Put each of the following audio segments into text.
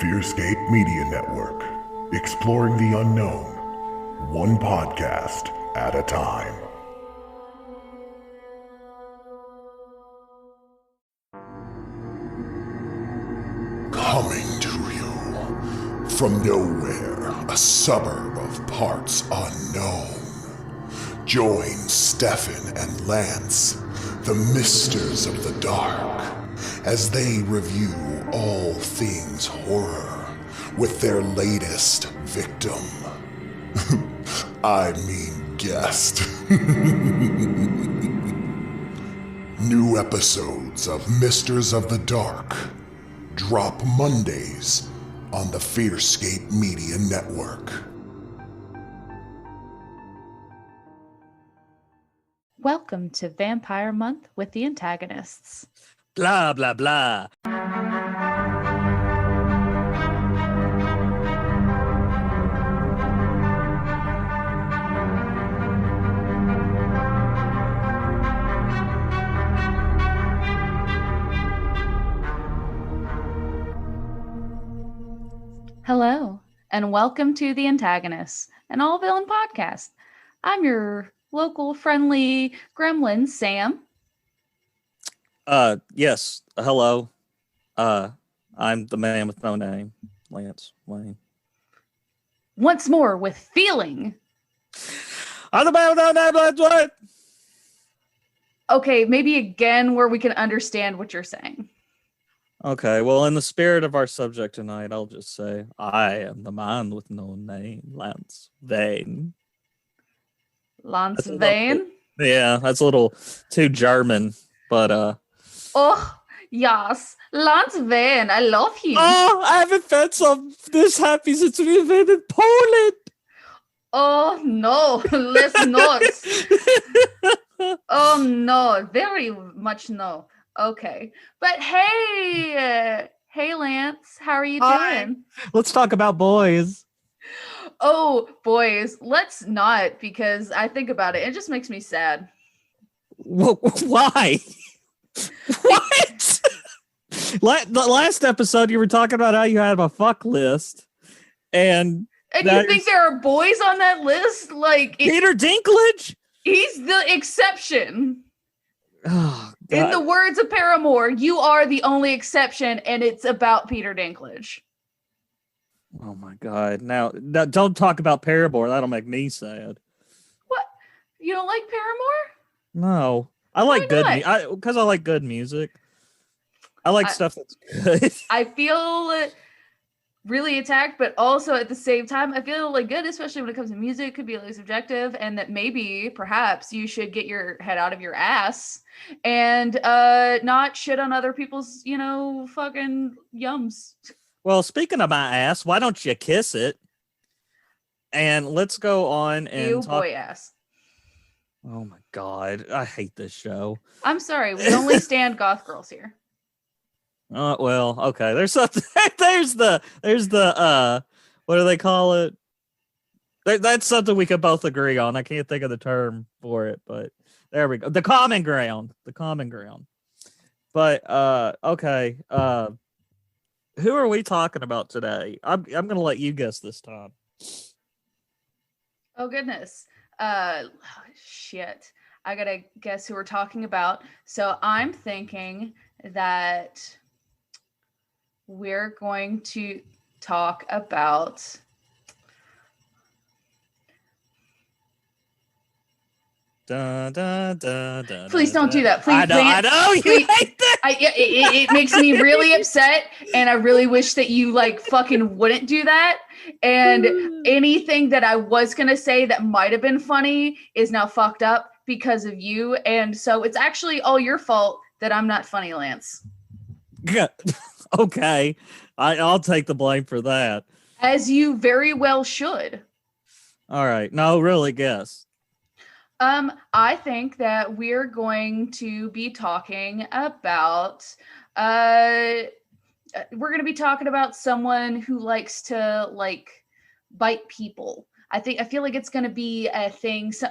Fearscape Media Network, exploring the unknown, one podcast at a time. Coming to you from nowhere, a suburb of parts unknown. Join Stefan and Lance, the Misters of the Dark, as they review all things horror with their latest victim. I mean guest. New episodes of Misters of the Dark drop Mondays on the Fearscape Media Network. Welcome to Vampire Month with the antagonists. Blah, blah, blah. Hello, and welcome to the antagonists, an all-villain podcast. I'm your local friendly gremlin, Sam. Yes. Hello. I'm the man with no name, Lance Wayne. Once more with feeling. I'm the man with no name, Lance Wayne. Okay, maybe again where we can understand what you're saying. Okay, well, in the spirit of our subject tonight, I'll just say I am the man with no name, Lance Wayne. Lance Wayne? Yeah, that's a little too German, but Oh, yes. Lance Wayne, I love him. Oh, I haven't felt so this happy since we invaded Poland. Oh, no. Let's not. Oh, no. Very much no. Okay. But hey, Lance, how are you doing? Let's talk about boys. Oh, boys, let's not, because I think about it. It just makes me sad. Why? What? The last episode, you were talking about how you had a fuck list, and you think there are boys on that list? Like Peter Dinklage? He's the exception. Oh, God. In the words of Paramore, you are the only exception, and it's about Peter Dinklage. Oh my God! Now don't talk about Paramore. That'll make me sad. What? You don't like Paramore? No, I like good because I like good music. I like stuff that's good. I feel really attacked, but also at the same time, I feel like good, especially when it comes to music. It could be really subjective, and that maybe, perhaps, you should get your head out of your ass and not shit on other people's, fucking yums. Well, speaking of my ass, why don't you kiss it? And let's go on and talk. Boy ass. Oh my God, I hate this show. I'm sorry, we only stand goth girls here. Well, okay. There's something. There's the what do they call it? That's something we could both agree on. I can't think of the term for it, but there we go. The common ground. But okay. Who are we talking about today? I'm gonna let you guess this time. Oh goodness. Shit. I gotta guess who we're talking about. So I'm thinking that we're going to talk about Please don't do that. Please, I know. You hate that. It makes me really upset, and I really wish that you fucking wouldn't do that. And anything that I was gonna say that might have been funny is now fucked up because of you. And so it's actually all your fault that I'm not funny, Lance. Yeah. Okay, I'll take the blame for that. As you very well should. All right. No, really, guess. I think that we're going to be talking about someone who likes to bite people. I feel like it's going to be a thing. So,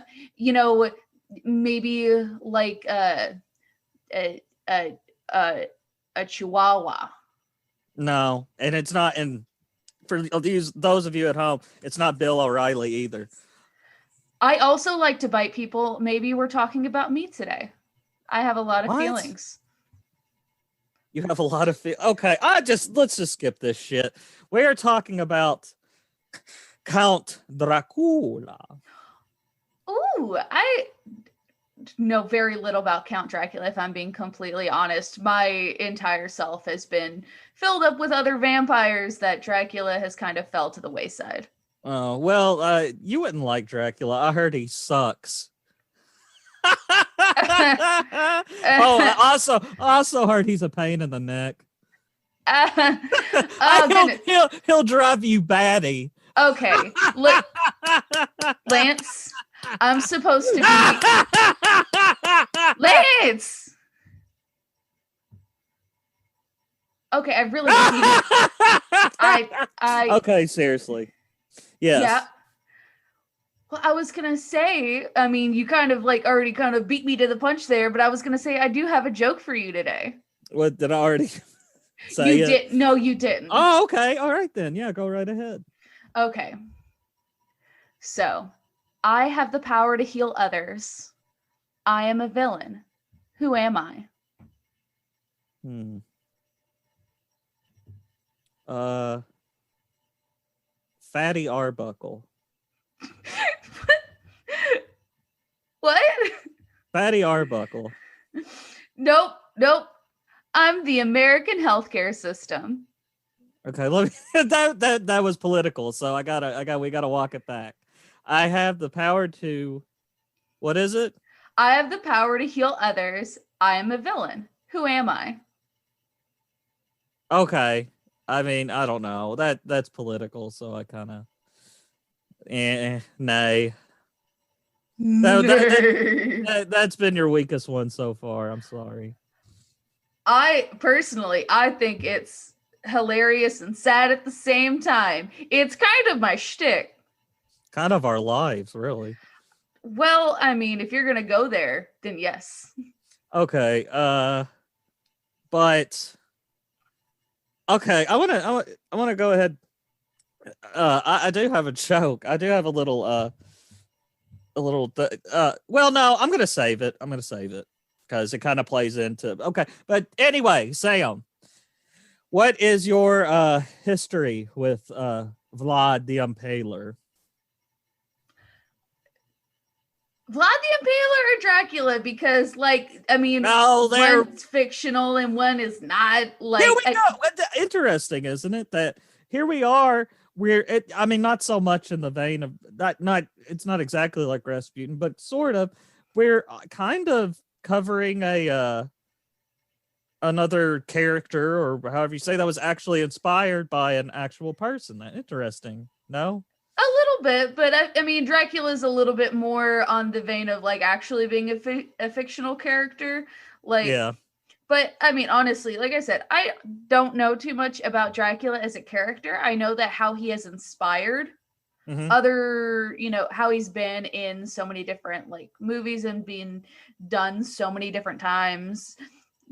maybe a chihuahua. No, and it's not. And for those of you at home, it's not Bill O'Reilly either. I also like to bite people. Maybe we're talking about me today. I have a lot of feelings. You have a lot of Okay, let's just skip this shit. We are talking about Count Dracula. Ooh, I know very little about Count Dracula, if I'm being completely honest. My entire self has been filled up with other vampires that Dracula has kind of fell to the wayside. Oh, well, you wouldn't like Dracula. I heard he sucks. Also heard he's a pain in the neck. He'll drive you batty. Okay, look, Lance, I'm supposed to be Lance. Okay, I really need Okay, seriously. Yes. Yeah. Well, I was gonna say, I mean, you kind of like already kind of beat me to the punch there, but I was gonna say I do have a joke for you today. What, did I already say you did? No, you didn't. Oh, okay. All right then. Yeah, go right ahead. Okay. So, I have the power to heal others. I am a villain. Who am I? Fatty Arbuckle. What? Fatty Arbuckle. Nope. I'm the American healthcare system. Okay, let me, that was political, so we gotta walk it back. I have the power to, what is it? I have the power to heal others. I am a villain. Who am I? Okay. I mean, I don't know. That's political, so I kind of nay. That's been your weakest one so far. I'm sorry. I think it's hilarious and sad at the same time. It's kind of my shtick. Kind of our lives, really. Well, I mean, if you're gonna go there, then yes. Okay. But okay, I wanna go ahead. I do have a joke. I do have a little well, no, I'm gonna save it. Because it kind of plays into, okay. But anyway, Sam, what is your history with Vlad the Impaler? Vlad the Impaler or Dracula? Because, like, I mean, one's fictional and one is not. Like, here we go. Interesting, isn't it? That here we are. I mean, not so much in the vein of not. It's not exactly like Rasputin, but sort of. We're kind of covering another character, or however you say, that was actually inspired by an actual person. That interesting? No. A little bit, but I mean, Dracula's a little bit more on the vein of like actually being a fictional character. Like, yeah. But I mean, honestly, like I said, I don't know too much about Dracula as a character. I know that how he has inspired other, how he's been in so many different like movies and being done so many different times.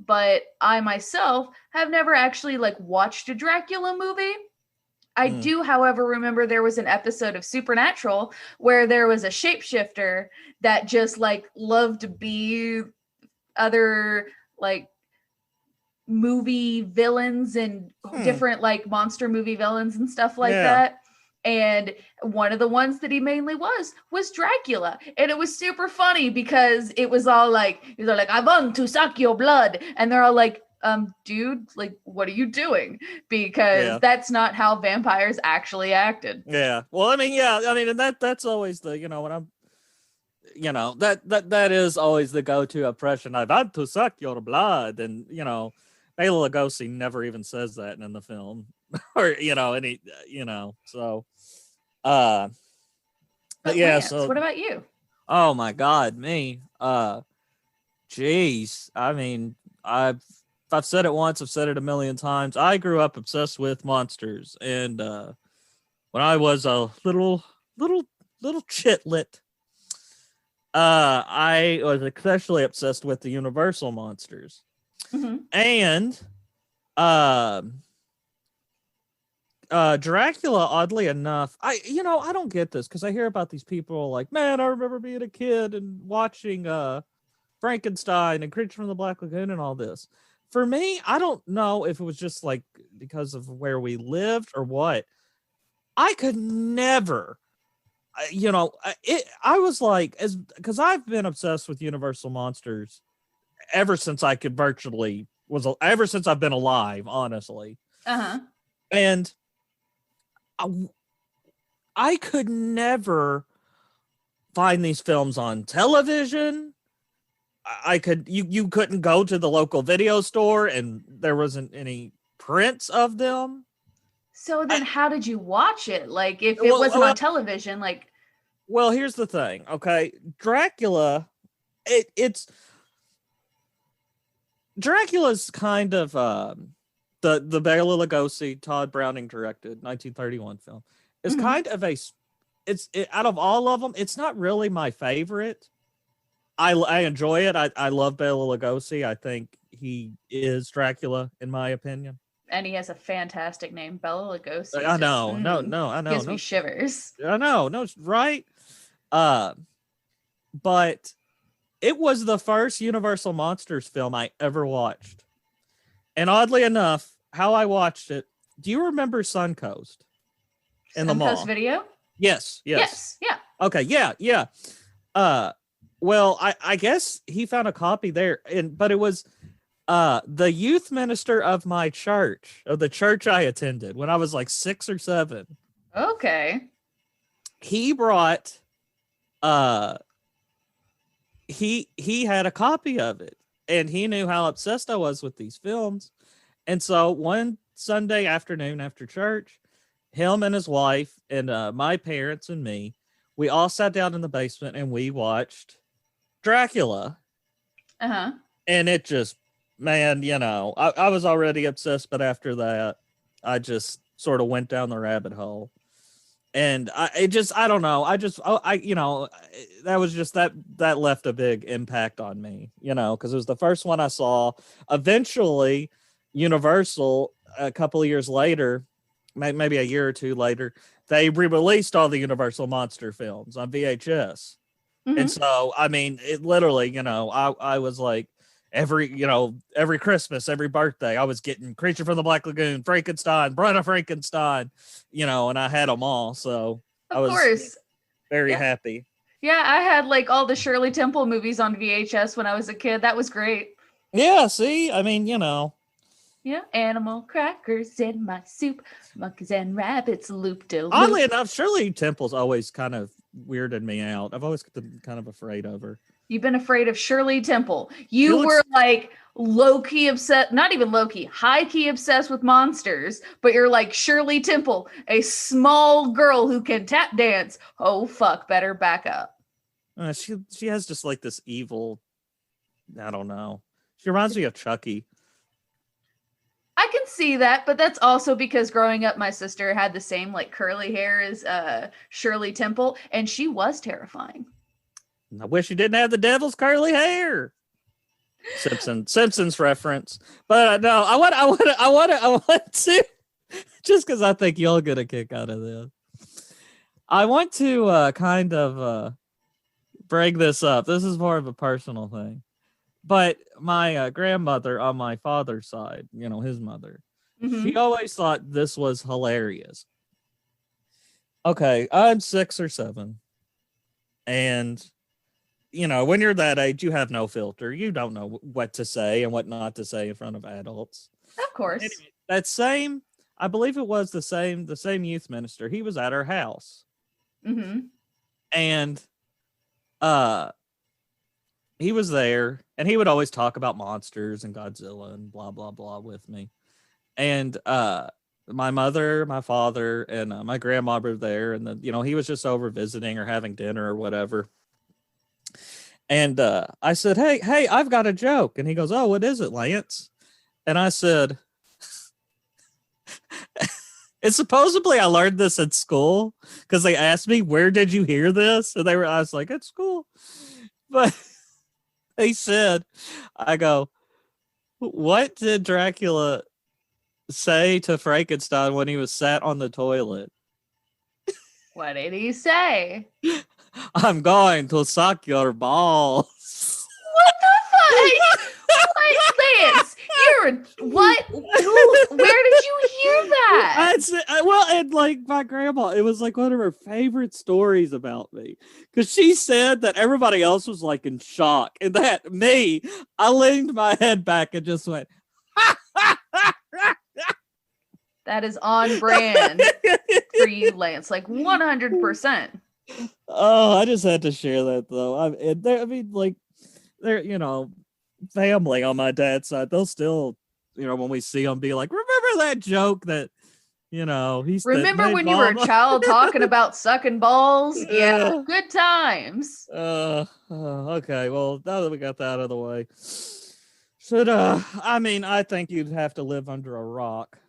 But I myself have never actually like watched a Dracula movie. I do, however, remember there was an episode of Supernatural where there was a shapeshifter that just like loved to be other like movie villains and different like monster movie villains and stuff like that. And one of the ones that he mainly was Dracula. And it was super funny because it was all like, he's all like, I want to suck your blood. And they're all like, dude, like, what are you doing? Because that's not how vampires actually acted. Yeah. Well, and that's always the, when I'm, that is always the go-to impression. I want to suck your blood. And, Bela Lugosi never even says that in the film or, so, but yeah. Lance, so what about you? Oh my God, me, geez. I mean, I've said it once, I've said it a million times. I grew up obsessed with monsters, and when I was a little chitlet, I was especially obsessed with the Universal monsters, and Dracula, oddly enough, I don't get this because I hear about these people like, man, I remember being a kid and watching Frankenstein and Creature from the Black Lagoon and all this. For me, I don't know if it was just like because of where we lived or what. I could never, I was like, because I've been obsessed with Universal Monsters ever since I could ever since I've been alive, honestly. And I could never find these films on television. You couldn't go to the local video store and there wasn't any prints of them. So then how did you watch it? Like if it wasn't on television, like. Well, here's the thing. Okay. Dracula's kind of, the Bela Lugosi, Todd Browning directed 1931 film is kind of out of all of them, it's not really my favorite. I enjoy it. I love Bela Lugosi. I think he is Dracula, in my opinion. And he has a fantastic name, Bela Lugosi. I know. No, I know. Gives me shivers. I know. No, right? But it was the first Universal Monsters film I ever watched. And oddly enough, how I watched it, do you remember Suncoast? In the mall? Suncoast Video? Yes. Yeah. Okay, yeah. Well, I guess he found a copy there, but it was the youth minister of my church, of the church I attended when I was like 6 or 7. Okay. He brought he had a copy of it, and he knew how obsessed I was with these films. And so one Sunday afternoon after church, him and his wife and my parents and me, we all sat down in the basement and we watched Dracula. And it just, man, I was already obsessed, but after that, I just sort of went down the rabbit hole. And I don't know. That was just that left a big impact on me, because it was the first one I saw. Eventually, Universal, a couple of years later, maybe a year or two later, they re-released all the Universal Monster films on VHS. And so, I mean, it literally, I was like, every Christmas, every birthday, I was getting Creature from the Black Lagoon, Frankenstein, Bride of Frankenstein, and I had them all. So I was very happy. Yeah, I had like all the Shirley Temple movies on VHS when I was a kid. That was great. Yeah, see, I mean, Yeah, animal crackers in my soup, monkeys and rabbits, loop-de-loop. Oddly enough, Shirley Temple's always kind of weirded me out. I've always been kind of afraid of her. You've been afraid of Shirley Temple. You were like low-key obsessed, not even low-key, high-key obsessed with monsters, but you're like Shirley Temple, a small girl who can tap dance. Oh, fuck, better back up. She has just like this evil, I don't know. She reminds me of Chucky. I can see that, but that's also because growing up, my sister had the same like curly hair as Shirley Temple, and she was terrifying. I wish you didn't have the devil's curly hair. Simpsons reference, but no, I want to just because I think you'll get a kick out of this. I want to kind of bring this up. This is more of a personal thing. But my grandmother on my father's side, his mother, she always thought this was hilarious. Okay, I'm 6 or 7. And, when you're that age, you have no filter. You don't know what to say and what not to say in front of adults. Of course. Anyway, I believe it was the same youth minister. He was at our house. And he was there, and he would always talk about monsters and Godzilla and blah, blah, blah with me. And my mother, my father, and my grandma were there, and then, he was just over visiting or having dinner or whatever. And I said, hey, I've got a joke. And he goes, oh, what is it, Lance? And I said, and supposedly I learned this at school because they asked me, where did you hear this? And I was like, at school. But they said, I go, what did Dracula say to Frankenstein when he was sat on the toilet? What did he say? I'm going to suck your balls. What the fuck? What, Lance? What? Where did you hear that? Well, and like my grandma, it was like one of her favorite stories about me because she said that everybody else was like in shock, and that me, I leaned my head back and just went. That is on brand for you, Lance. Like 100%. Oh, I just had to share that though. I mean, like, they're family on my dad's side. They'll still, when we see them, be like, "Remember that joke that, he's." Remember when you were a child talking about sucking balls? Yeah, good times. Okay. Well, now that we got that out of the way, I think you'd have to live under a rock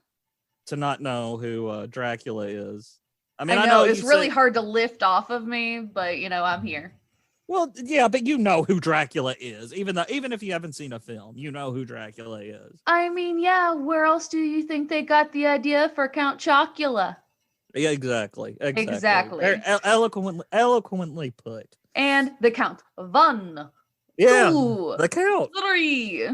to not know who Dracula is. I mean, I know it's really hard to lift off of me, but I'm here. Well, yeah, but you know who Dracula is, even if you haven't seen a film, you know who Dracula is. I mean, yeah, where else do you think they got the idea for Count Chocula? Yeah, exactly. Eloquently put. And the Count. 1, yeah, 2, the Count. 3.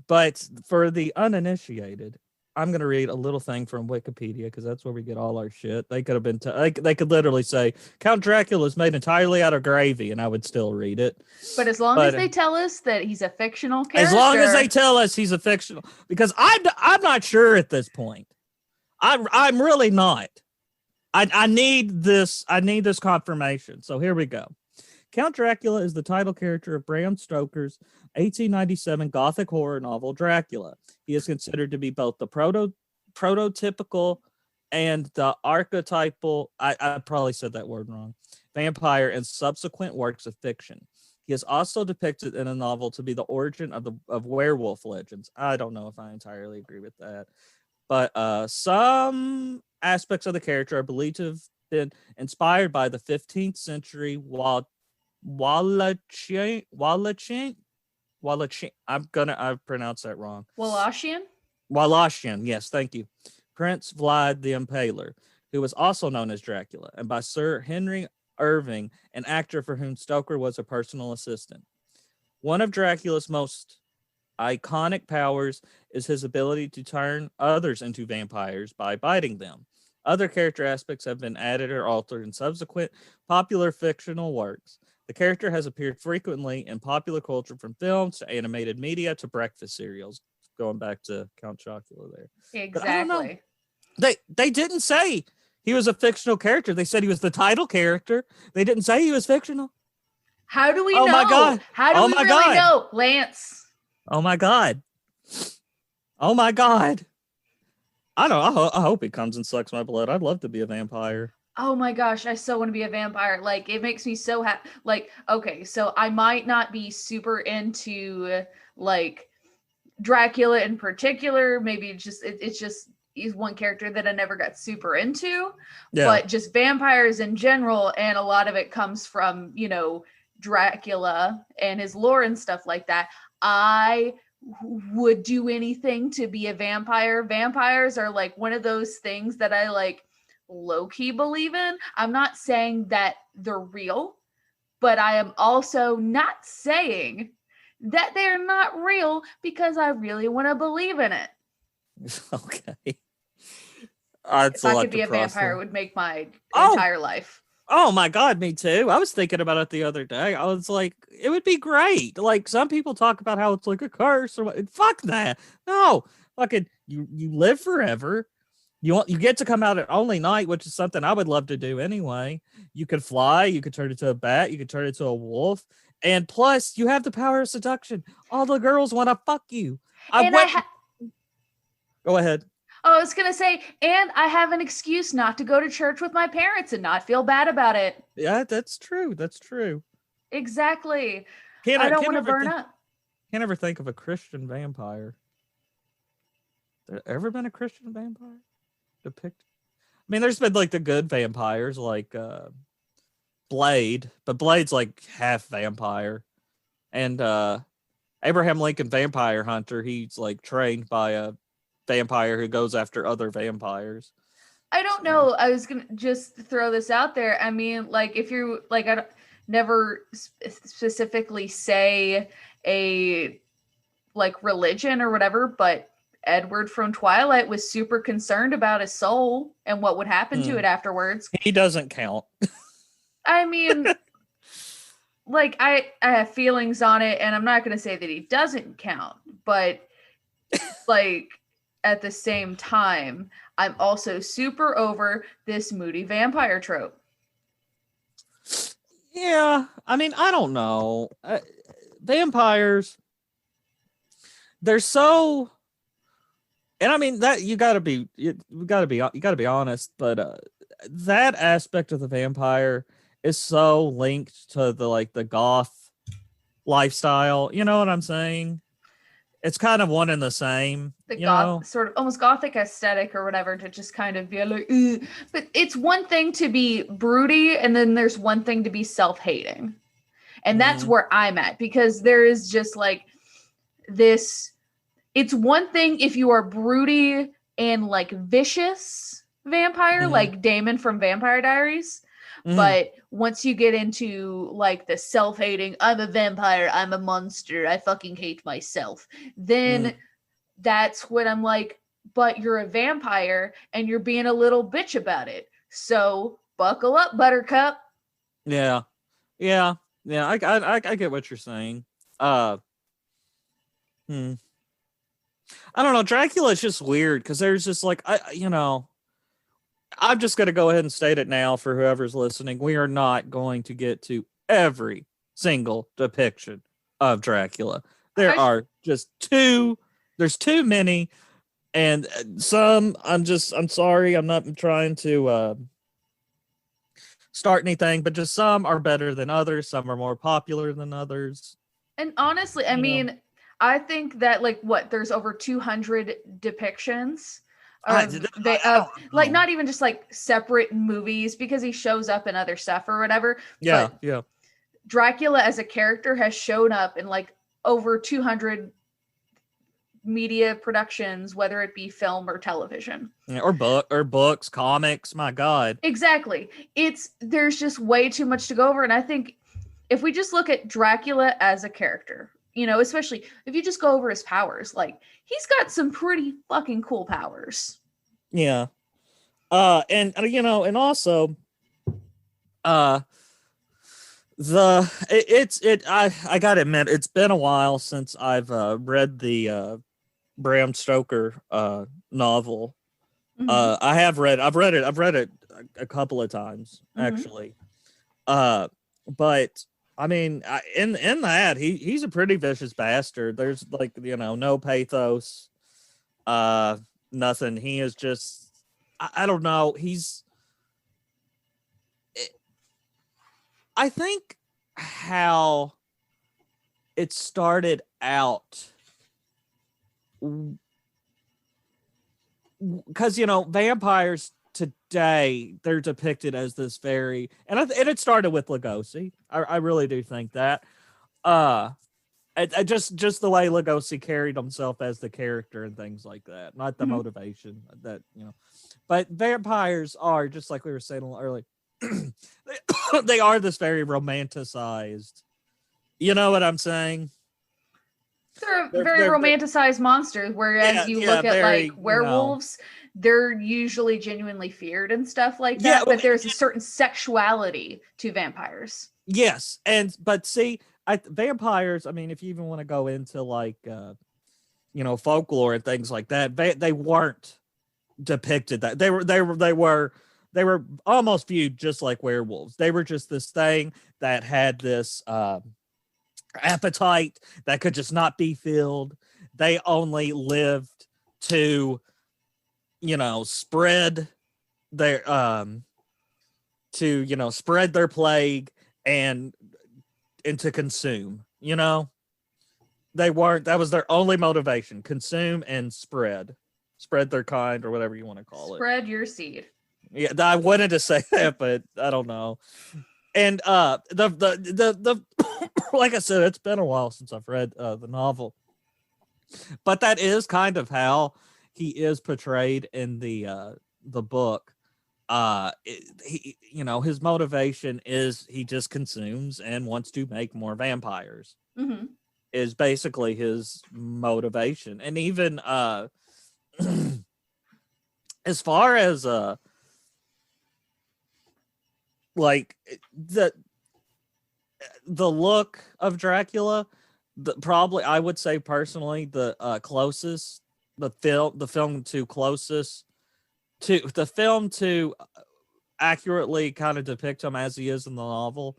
But for the uninitiated, I'm going to read a little thing from Wikipedia because that's where we get all our shit. They could have been, they could literally say Count Dracula is made entirely out of gravy, and I would still read it. But as long as they tell us that he's a fictional character. As long as they tell us he's a fictional, because I'm not sure at this point. I'm really not. I need this confirmation. So here we go. Count Dracula is the title character of Bram Stoker's 1897 Gothic horror novel Dracula. He is considered to be both the prototypical and the archetypal, I probably said that word wrong, vampire in subsequent works of fiction. He is also depicted in a novel to be the origin of werewolf legends. I don't know if I entirely agree with that, but some aspects of the character are believed to have been inspired by the 15th century Wallachian. I've pronounced that wrong. Wallachian, yes, thank you. Prince Vlad the Impaler, who was also known as Dracula, and by Sir Henry Irving, an actor for whom Stoker was a personal assistant. One of Dracula's most iconic powers is his ability to turn others into vampires by biting them. Other character aspects have been added or altered in subsequent popular fictional works. The character has appeared frequently in popular culture, from films to animated media to breakfast cereals. Going back to Count Chocula there. Exactly. They didn't say he was a fictional character. They said he was the title character. They didn't say he was fictional. How do we know? My God. How do we really know, Lance? Oh my God. Oh my God. I don't know. I hope he comes and sucks my blood. I'd love to be a vampire. Oh my gosh, I so want to be a vampire. Like, it makes me so happy. Like, okay, so I might not be super into like Dracula in particular. Maybe he's one character that I never got super into. Yeah. But just vampires in general, and a lot of it comes from, Dracula and his lore and stuff like that. I would do anything to be a vampire. Vampires are like one of those things that I like low-key believe in. I'm not saying that they're real, but I am also not saying that they're not real because I really want to believe in it. Okay. If I could be a vampire, it would make my entire life. Oh my God, me too. I was thinking about it the other day. I was like, it would be great. Like, some people talk about how it's like a curse or what. Fuck that. No, fucking you live forever. You get to come out at only night, which is something I would love to do anyway. You could fly, you could turn into a bat, you could turn into a wolf, and plus you have the power of seduction. All the girls want to fuck you. Go ahead. I was gonna say, and I have an excuse not to go to church with my parents and not feel bad about it. Yeah, that's true. That's true. Exactly. I don't want to burn up. Can't ever think of a Christian vampire. There ever been a Christian vampire depicted? I mean, there's been like the good vampires, like Blade, but Blade's like half vampire, and Abraham Lincoln Vampire Hunter, he's like trained by a vampire who goes after other vampires. I don't know. I was gonna just throw this out there. I mean, like, if you like, I don't, never specifically say a like religion or whatever, but Edward from Twilight was super concerned about his soul and what would happen to it afterwards. He doesn't count. I mean, like, I have feelings on it, and I'm not going to say that he doesn't count, but like, at the same time, I'm also super over this moody vampire trope. Yeah, I mean, I don't know. Vampires, they're so, and I mean that you gotta be honest, but that aspect of the vampire is so linked to the goth lifestyle. You know what I'm saying? It's kind of one and the same. The goth, sort of almost gothic aesthetic or whatever, to just kind of be like, ugh. But it's one thing to be broody, and then there's one thing to be self-hating. And that's where I'm at, because there is just like this, it's one thing if you are broody and like vicious vampire, like Damon from Vampire Diaries. But once you get into like the self-hating, I'm a vampire, I'm a monster, I fucking hate myself, then that's when I'm like, but you're a vampire and you're being a little bitch about it. So buckle up, Buttercup. Yeah. I get what you're saying. I don't know. Dracula is just weird because there's just like I'm just going to go ahead and state it now for whoever's listening. We are not going to get to every single depiction of Dracula. There's too many. And some, I'm sorry, I'm not trying to start anything, but just some are better than others. Some are more popular than others. And honestly, I mean, I think that there's over 200 depictions. Like not even just like separate movies, because he shows up in other stuff or whatever. Yeah. Dracula as a character has shown up in like over 200 media productions, whether it be film or television. Yeah, or books, comics. My God. Exactly. There's just way too much to go over. And I think if we just look at Dracula as a character, especially if you just go over his powers, like he's got some pretty fucking cool powers. Yeah. And also, I gotta admit, it's been a while since I've read the Bram Stoker novel. I've read it a couple of times actually. But I mean, in that he's a pretty vicious bastard. There's no pathos, nothing. He is just, I don't know. I think how it started out, because vampires today, they're depicted as this very, and it started with Lugosi. I really do think that just the way Lugosi carried himself as the character and things like that, not the motivation that but vampires are, just like we were saying earlier, they are this very romanticized, you know what I'm saying? They're very romanticized monsters, whereas you look at like werewolves, they're usually genuinely feared and stuff like that. But there's a certain sexuality to vampires. Yes, but see, vampires, I mean, if you even want to go into like folklore and things like that, they weren't depicted that they were almost viewed just like werewolves. They were just this thing that had this appetite that could just not be filled. They only lived to spread their spread their plague and to consume. That was their only motivation: consume and spread their kind, or whatever you want to call it. Spread your seed. Yeah, I wanted to say that, but I don't know. And the like I said, it's been a while since I've read the novel, but that is kind of how he is portrayed in the book. He, his motivation is he just consumes and wants to make more vampires. Mm-hmm. Is basically his motivation. And even as far as like the look of Dracula, probably I would say personally the closest the film to accurately kind of depict him as he is in the novel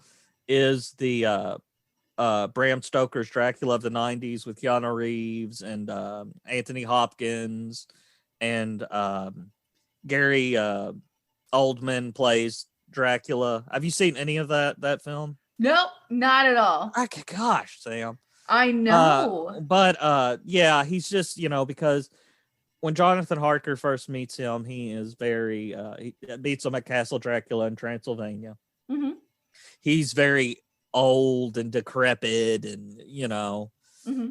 is the Bram Stoker's Dracula of the 90s with Keanu Reeves and Anthony Hopkins and Gary Oldman plays Dracula. Have you seen any of that film? Nope, not at all. Gosh, Sam. I know. But yeah, he's just, because when Jonathan Harker first meets him, he is very he meets him at Castle Dracula in Transylvania. Mm-hmm. He's very old and decrepit and Mm-hmm.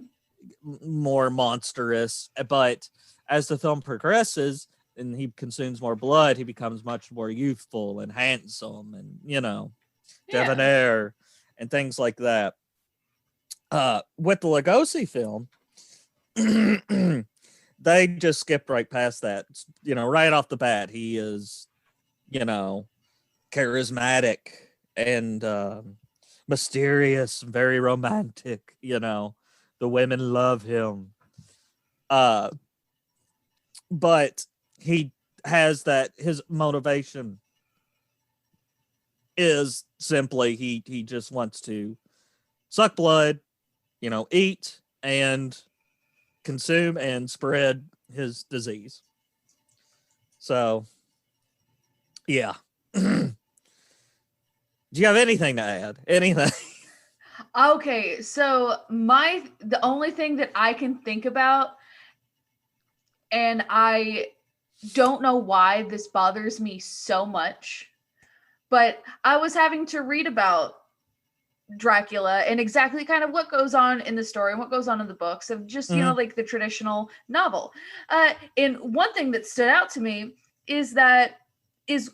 more monstrous, but as the film progresses and he consumes more blood, he becomes much more youthful and handsome and debonair and things like that. With the Lugosi film, they just skipped right past that. Right off the bat, he is charismatic and mysterious, very romantic. The women love him. But he has that his motivation is simply he just wants to suck blood, eat and consume and spread his disease. So yeah. Do you have anything to add? Anything? Okay, so the only thing that I can think about, and I don't know why this bothers me so much, but I was having to read about Dracula and exactly kind of what goes on in the story and what goes on in the books of just, like the traditional novel. And one thing that stood out to me is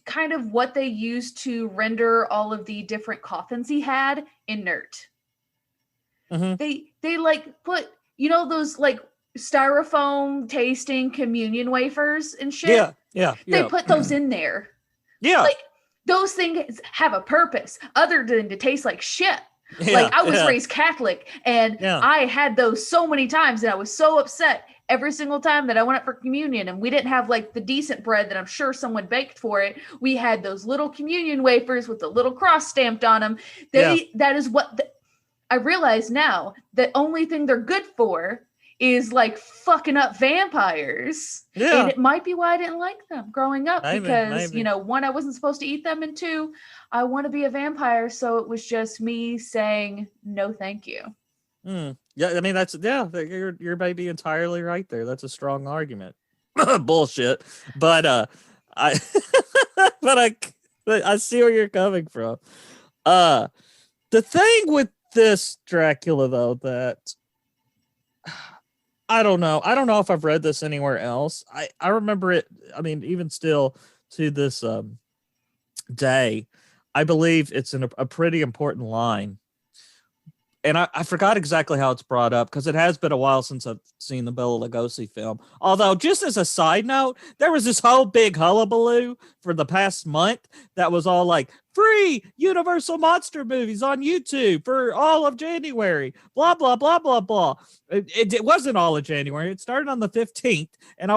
kind of what they used to render all of the different coffins he had inert. Mm-hmm. They like put, those like styrofoam tasting communion wafers and shit. Yeah. They put those in there. Yeah. Like those things have a purpose other than to taste like shit. Like I was raised Catholic and I had those so many times and I was so upset every single time that I went up for communion and we didn't have like the decent bread that I'm sure someone baked for it. We had those little communion wafers with the little cross stamped on them. That is what I realize now. The only thing they're good for is like fucking up vampires. Yeah. And it might be why I didn't like them growing up because, maybe. One, I wasn't supposed to eat them, and two, I want to be a vampire. So it was just me saying, no, thank you. Yeah. I mean, you're maybe entirely right there. That's a strong argument. Bullshit. But, I see where you're coming from. The thing with this Dracula though, that I don't know if I've read this anywhere else. I remember it. I mean, even still to this day, I believe it's a pretty important line. And I forgot exactly how it's brought up because it has been a while since I've seen the Bela Lugosi film. Although, just as a side note, there was this whole big hullabaloo for the past month that was all like, free Universal Monster movies on YouTube for all of January, blah, blah, blah, blah, blah. It wasn't all of January. It started on the 15th. And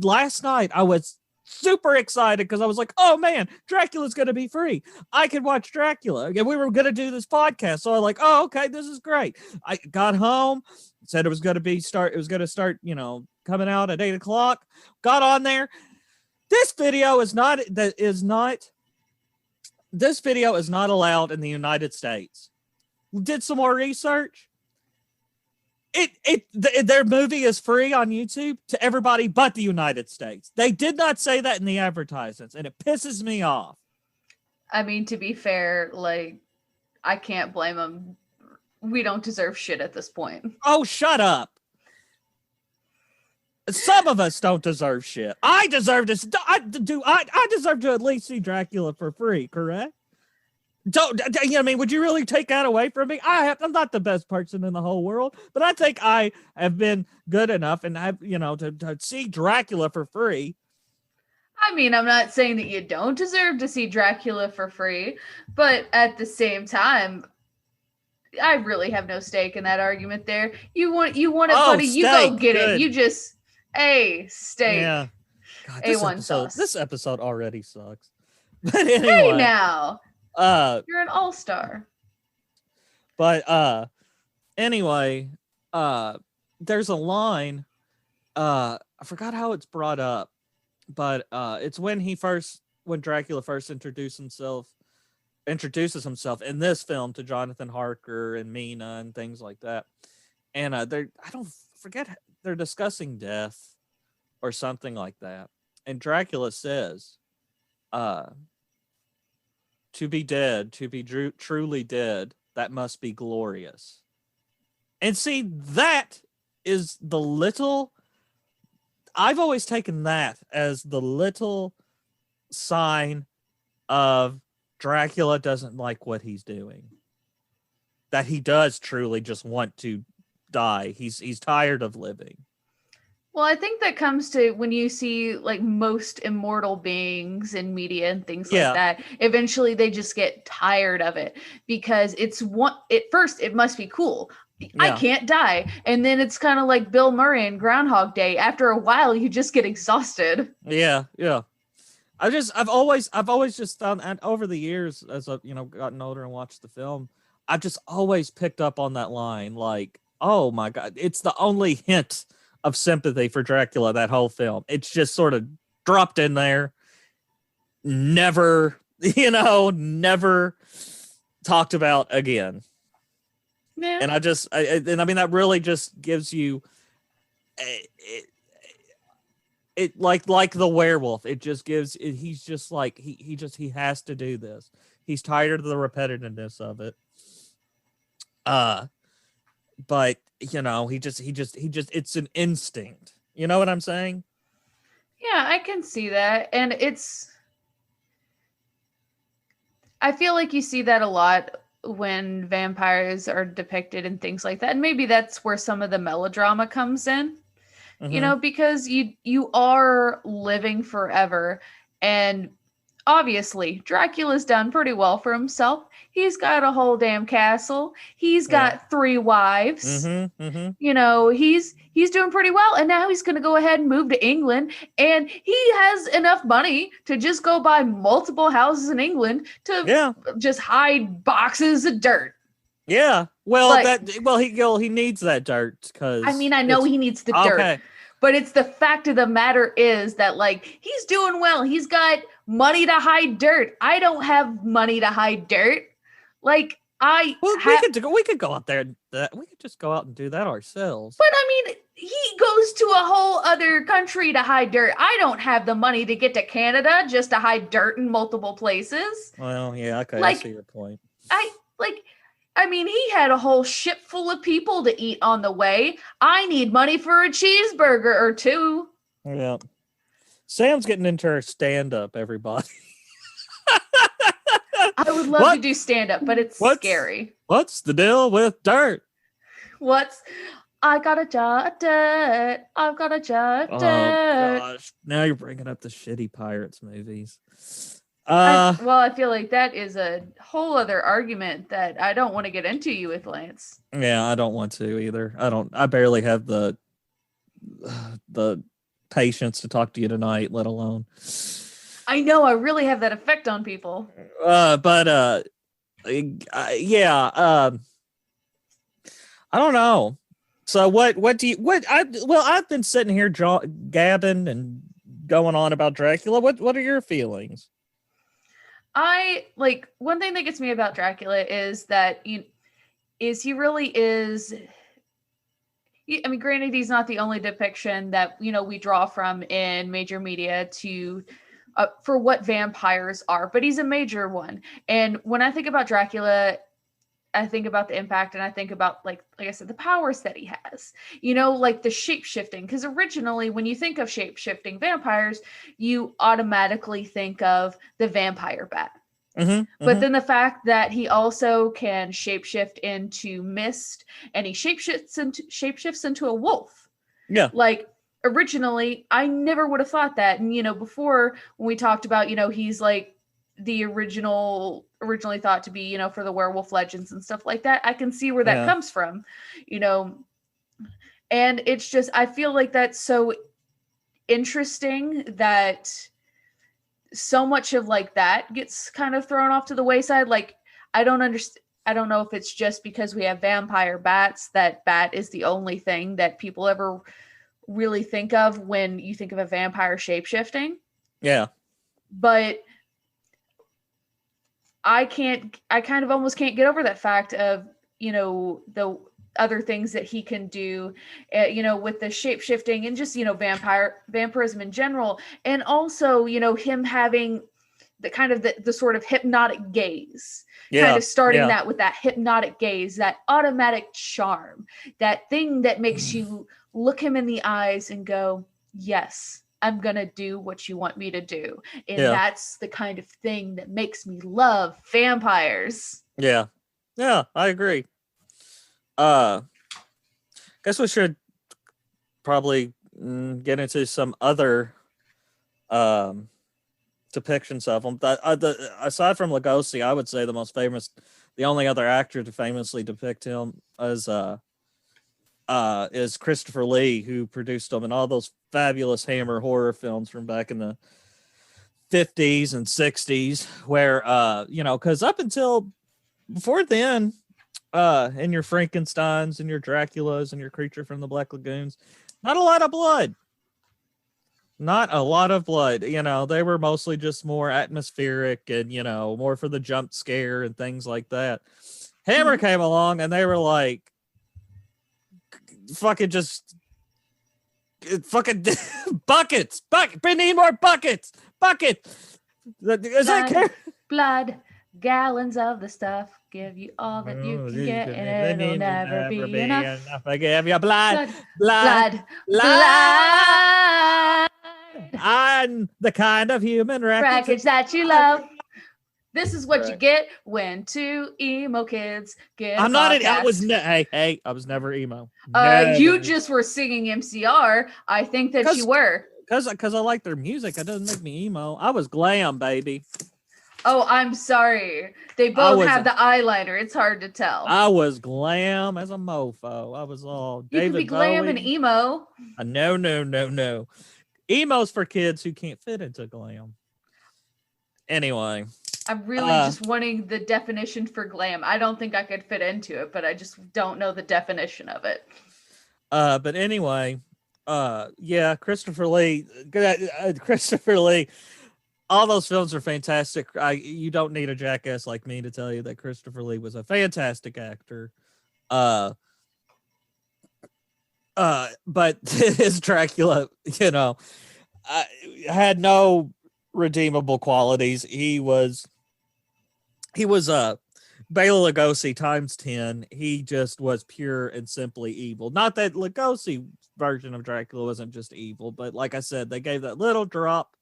last night, I was super excited because I was like, oh man, Dracula's going to be free. I can watch Dracula. And we were going to do this podcast. So I was like, oh, okay, this is great. I got home, said it was going to start, coming out at 8:00. Got on there. This video is not allowed in the United States. Did some more research. Their movie is free on YouTube to everybody but the United States. They did not say that in the advertisements, and it pisses me off. I mean, to be fair, like, I can't blame them. We don't deserve shit at this point. Oh, shut up. Some of us don't deserve shit. I deserve this. I deserve to at least see Dracula for free, correct? Don't you know, I mean, would you really take that away from me? I'm not the best person in the whole world, but I think I have been good enough and have, to see Dracula for free. I mean, I'm not saying that you don't deserve to see Dracula for free, but at the same time, I really have no stake in that argument there. You want it, buddy, you go get it. You just steak. Yeah. God, A1 this episode already sucks. But anyway. Hey now. You're an all-star. But anyway, there's a line, I forgot how it's brought up, but it's when Dracula first introduces himself in this film to Jonathan Harker and Mina and things like that. And they're discussing death or something like that. And Dracula says, to be dead, to be truly dead, that must be glorious. And see, that is I've always taken that as the little sign of Dracula doesn't like what he's doing. That he does truly just want to die. He's tired of living. Well, I think that comes to when you see like most immortal beings in media and things like that. Eventually they just get tired of it because at first it must be cool. Yeah. I can't die. And then it's kind of like Bill Murray in Groundhog Day. After a while, you just get exhausted. Yeah. Yeah. I've always just found, and over the years, as I've, gotten older and watched the film, I've just always picked up on that line. Like, oh my God, it's the only hint of sympathy for Dracula, that whole film. It's just sort of dropped in there. Never talked about again. Yeah. And I mean, that really just gives you it like the werewolf. It just gives it. He's just like, he has to do this. He's tired of the repetitiveness of it. But he just it's an instinct. You know what I'm saying? Yeah, I can see that. And I feel like you see that a lot when vampires are depicted and things like that. And maybe that's where some of the melodrama comes in. Mm-hmm. Because you are living forever. And obviously, Dracula's done pretty well for himself. He's got a whole damn castle. He's got 3 wives. Mm-hmm, mm-hmm. He's doing pretty well. And now he's going to go ahead and move to England. And he has enough money to just go buy multiple houses in England to just hide boxes of dirt. Yeah. Well, he needs that dirt because I know he needs the dirt. But it's the fact of the matter is that, like, he's doing well. He's got money to hide dirt. I don't have money to hide dirt. Like, we could go out there. We could just go out and do that ourselves. But I mean, he goes to a whole other country to hide dirt. I don't have the money to get to Canada just to hide dirt in multiple places. Well, yeah, okay, I see your point. He had a whole ship full of people to eat on the way. I need money for a cheeseburger or 2. Yeah. Sam's getting into her stand-up, everybody. I would love to do stand-up, but it's scary. What's the deal with dirt? I got a jar of dirt. I've got a jar of dirt. Oh, gosh. Now you're bringing up the shitty Pirates movies. I feel like that is a whole other argument that I don't want to get into you with, Lance. Yeah, I don't want to either. I barely have the patience to talk to you tonight, let alone. I know, I really have that effect on people. I don't know. So I've been sitting here gabbing and going on about Dracula. What are your feelings? One thing that gets me about Dracula is that he really is. Granted, he's not the only depiction that we draw from in major media to for what vampires are, but he's a major one. And when I think about Dracula, I think about the impact, and I think about like I said, the powers that he has, like the shape shifting. Because originally when you think of shape shifting vampires, you automatically think of the vampire bat. But then the fact that he also can shapeshift into mist, and he shapeshifts into a wolf. Yeah. Like originally, I never would have thought that. And before when we talked about, he's like the originally thought to be, for the werewolf legends and stuff like that. I can see where that comes from, and it's just, I feel like that's so interesting that so much of like that gets kind of thrown off to the wayside. Like, I don't understand. I don't know if it's just because we have vampire bats that bat is the only thing that people ever really think of when you think of a vampire shapeshifting. Yeah. But I kind of almost can't get over that fact of, the other things that he can do, with the shape shifting and just, vampirism in general. And also, him having the kind of the sort of hypnotic gaze, kind of starting that with that hypnotic gaze, that automatic charm, that thing that makes you look him in the eyes and go, yes, I'm going to do what you want me to do. And that's the kind of thing that makes me love vampires. Yeah. Yeah, I agree. Guess we should probably get into some other depictions of them. Aside from Lugosi, I would say the only other actor to famously depict him is Christopher Lee, who produced them in all those fabulous Hammer horror films from back in the 50s and 60s, where because up until before then, in your Frankensteins and your Draculas and your Creature from the Black Lagoons, not a lot of blood. They were mostly just more atmospheric and, more for the jump scare and things like that. Hammer came along and they were like, fucking buckets. We need more buckets. Is that blood, gallons of the stuff. Give you all that you can get, and it'll never be enough. I give you blood. I'm the kind of human wreckage that you love. This is what you get when two emo kids get. I'm not. I was never emo. You just were singing MCR. I think that you were. Because I like their music. That doesn't make me emo. I was glam, baby. Oh, I'm sorry. They both have the eyeliner. It's hard to tell. I was glam as a mofo. I was all you David could be glam Bowie. and emo. No. Emo's for kids who can't fit into glam. Anyway. I'm really just wanting the definition for glam. I don't think I could fit into it, but I just don't know the definition of it. But anyway, Christopher Lee. All those films are fantastic. You don't need a jackass like me to tell you that Christopher Lee was a fantastic actor. But his Dracula, had no redeemable qualities. He was Bela Lugosi times 10. He just was pure and simply evil. Not that Lugosi version of Dracula wasn't just evil, but like I said, they gave that little drop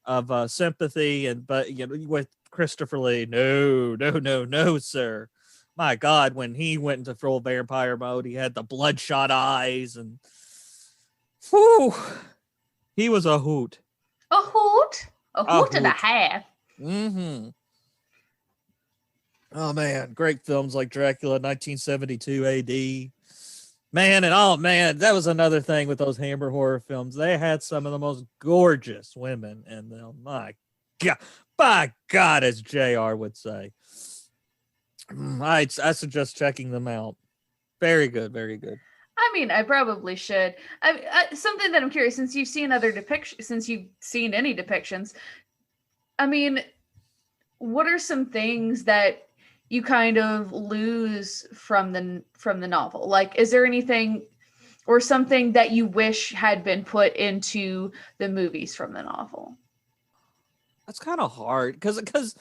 of sympathy, but with Christopher Lee, no, sir. My God, when he went into full vampire mode, he had the bloodshot eyes, and he was a hoot. A hoot and a half. Mm-hmm. Oh man, great films like Dracula, 1972 AD. Man, that was another thing with those Hammer horror films. They had some of the most gorgeous women in them. My God, as JR would say. I suggest checking them out. Very good, very good. I mean, I probably should. Something that I'm curious, since you've seen any depictions, I mean, what are some things that you kind of lose from the novel? Like, is there anything or something that you wish had been put into the movies from the novel? That's kind of hard because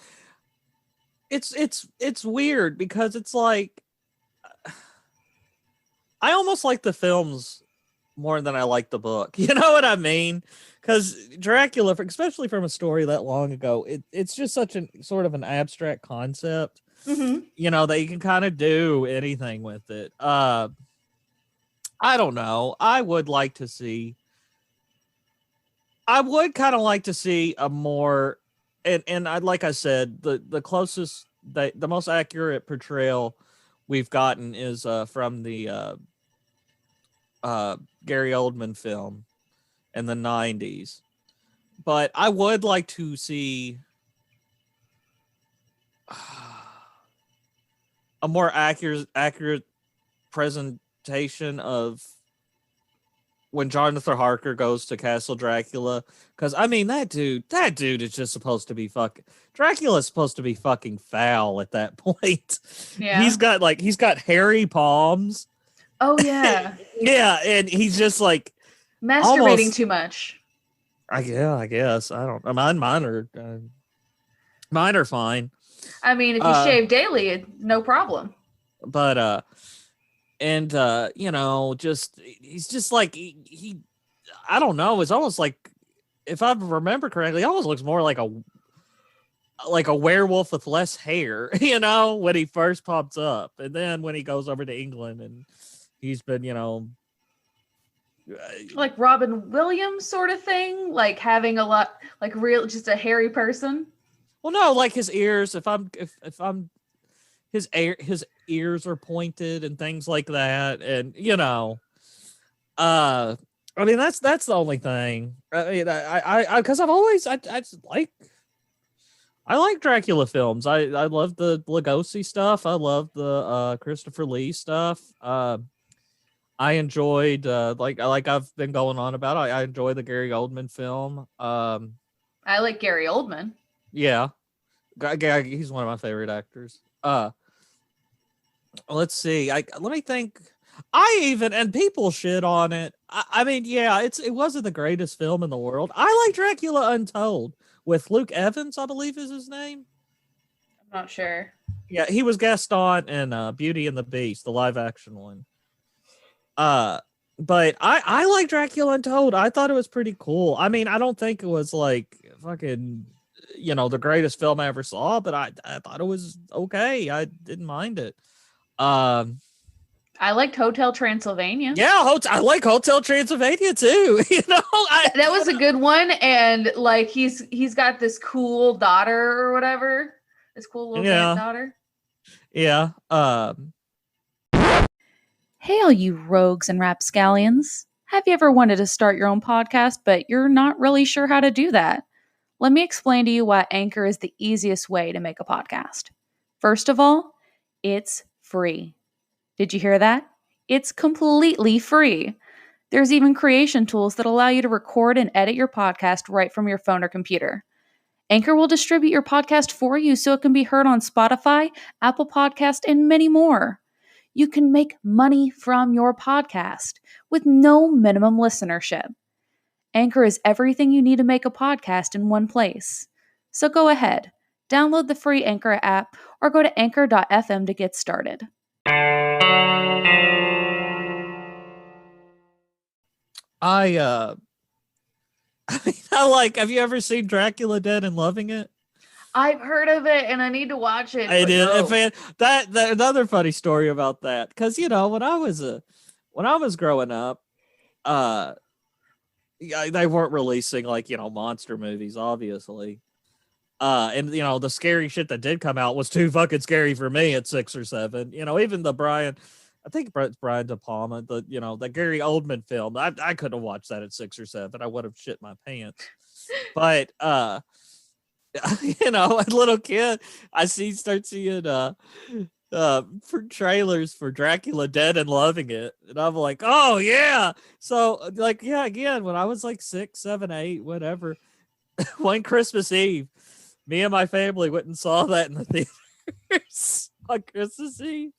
it's weird because it's like I almost like the films more than I like the book. You know what I mean? Because Dracula, especially from a story that long ago, it's just such an sort of an abstract concept. Mm-hmm. You know that you can kind of do anything with it. I don't know. I would kind of like to see a more, and I like I said, the closest, the most accurate portrayal we've gotten is from the Gary Oldman film in the 90s. But I would like to see a more accurate presentation of when Jonathan Harker goes to Castle Dracula, because I mean that dude is just supposed to be fucking Dracula's supposed to be fucking foul at that point. Yeah. He's got hairy palms. Oh yeah. Yeah, and he's just like Masturbating almost, too much. I guess I don't. Mine are fine. I mean, if you shave daily, no problem. But and you know, just he's just like he I don't know, it's almost like, if I remember correctly, he almost looks more like a werewolf with less hair, you know, when he first pops up. And then when he goes over to England and he's been, you know, like Robin Williams sort of thing, like having a lot, like just a hairy person. Well, no, like his ears, if I'm his ears are pointed and things like that, and you know, I mean that's the only thing. I mean, I because I've always I like Dracula films. I love the Lugosi stuff. I love the Christopher Lee stuff. I enjoyed like I've been going on about. I enjoy the Gary Oldman film. I like Gary Oldman. Yeah, he's one of my favorite actors. Let's see. Let me think. And people shit on it. I mean, yeah, it wasn't the greatest film in the world. I like Dracula Untold with Luke Evans, I believe is his name. I'm not sure. Yeah, he was Gaston in Beauty and the Beast, the live action one. But I like Dracula Untold. I thought it was pretty cool. I mean, I don't think it was like fucking, you know, the greatest film I ever saw, but I thought it was okay. I didn't mind it. I liked Hotel Transylvania. Yeah, I like Hotel Transylvania too. You know, that was a good one, and like he's got this cool daughter or whatever, this cool little granddaughter. Yeah. Hey, all you rogues and rapscallions. Have you ever wanted to start your own podcast, but you're not really sure how to do that? Let me explain to you why Anchor is the easiest way to make a podcast. First of all, it's free. Did you hear that? It's completely free. There's even creation tools that allow you to record and edit your podcast right from your phone or computer. Anchor will distribute your podcast for you so it can be heard on Spotify, Apple Podcast, and many more. You can make money from your podcast with no minimum listenership. Anchor is everything you need to make a podcast in one place. So go ahead, download the free Anchor app or go to anchor.fm to get started. I mean, have you ever seen Dracula Dead and Loving It? I've heard of it and I need to watch it. I did. No. That another funny story about that, because you know when I was growing up, they weren't releasing like, you know, monster movies, obviously. And you know the scary shit that did come out was too fucking scary for me at 6 or 7. You know, even the I think Brian De Palma, the Gary Oldman film. I couldn't have watched that at 6 or 7. I would have shit my pants. But you know, a little kid, start seeing for trailers for Dracula Dead and Loving It, and I'm like, oh yeah. So like, yeah, again, when I was like 6, 7, 8, whatever, one Christmas Eve, me and my family went and saw that in the theaters on Christmas Eve.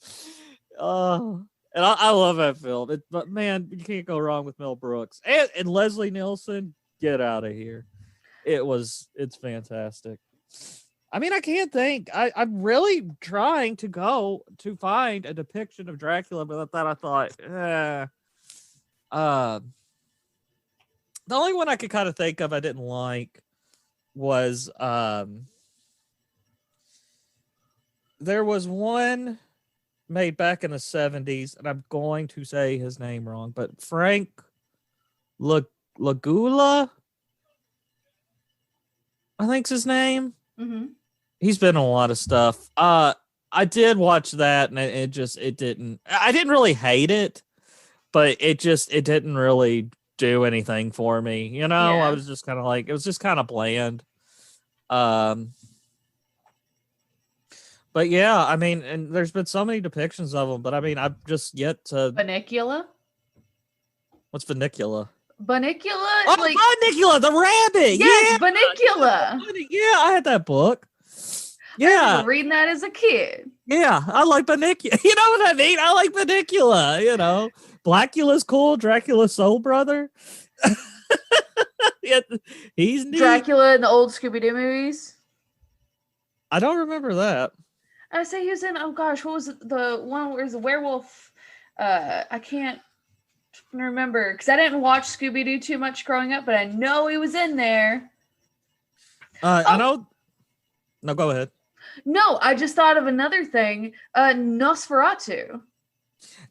And I love that film. But man, you can't go wrong with Mel Brooks and Leslie Nielsen. Get out of here. it's fantastic. I mean, I can't think. I'm really trying to go to find a depiction of Dracula, but I thought, the only one I could kind of think of I didn't like was there was one made back in the 70s, and I'm going to say his name wrong, but Frank Lagula, I think's his name. Mm-hmm. He's been in a lot of stuff. I did watch that, and it didn't. I didn't really hate it, but it didn't really do anything for me. You know, Yeah. I was just kind of like, it was just kind of bland. But yeah, I mean, and there's been so many depictions of them, but I mean, I've just yet to. Bunnicula? What's Bunnicula? Bunnicula? Oh, Like, Bunnicula, the rabbit. yes, Yeah, Bunnicula. yeah, I had that book. I Yeah, remember reading that as a kid. yeah, I like Bunnicula. You know what I mean? I like Bunnicula. You know, Blackula's cool. Dracula's soul brother. Yeah, he's neat. Dracula in the old Scooby-Doo movies. I don't remember that. I say he was in, oh gosh, what was it? The one where there's a werewolf? I can't remember because I didn't watch Scooby-Doo too much growing up, but I know he was in there. I know. No, go ahead. No, I just thought of another thing. Nosferatu.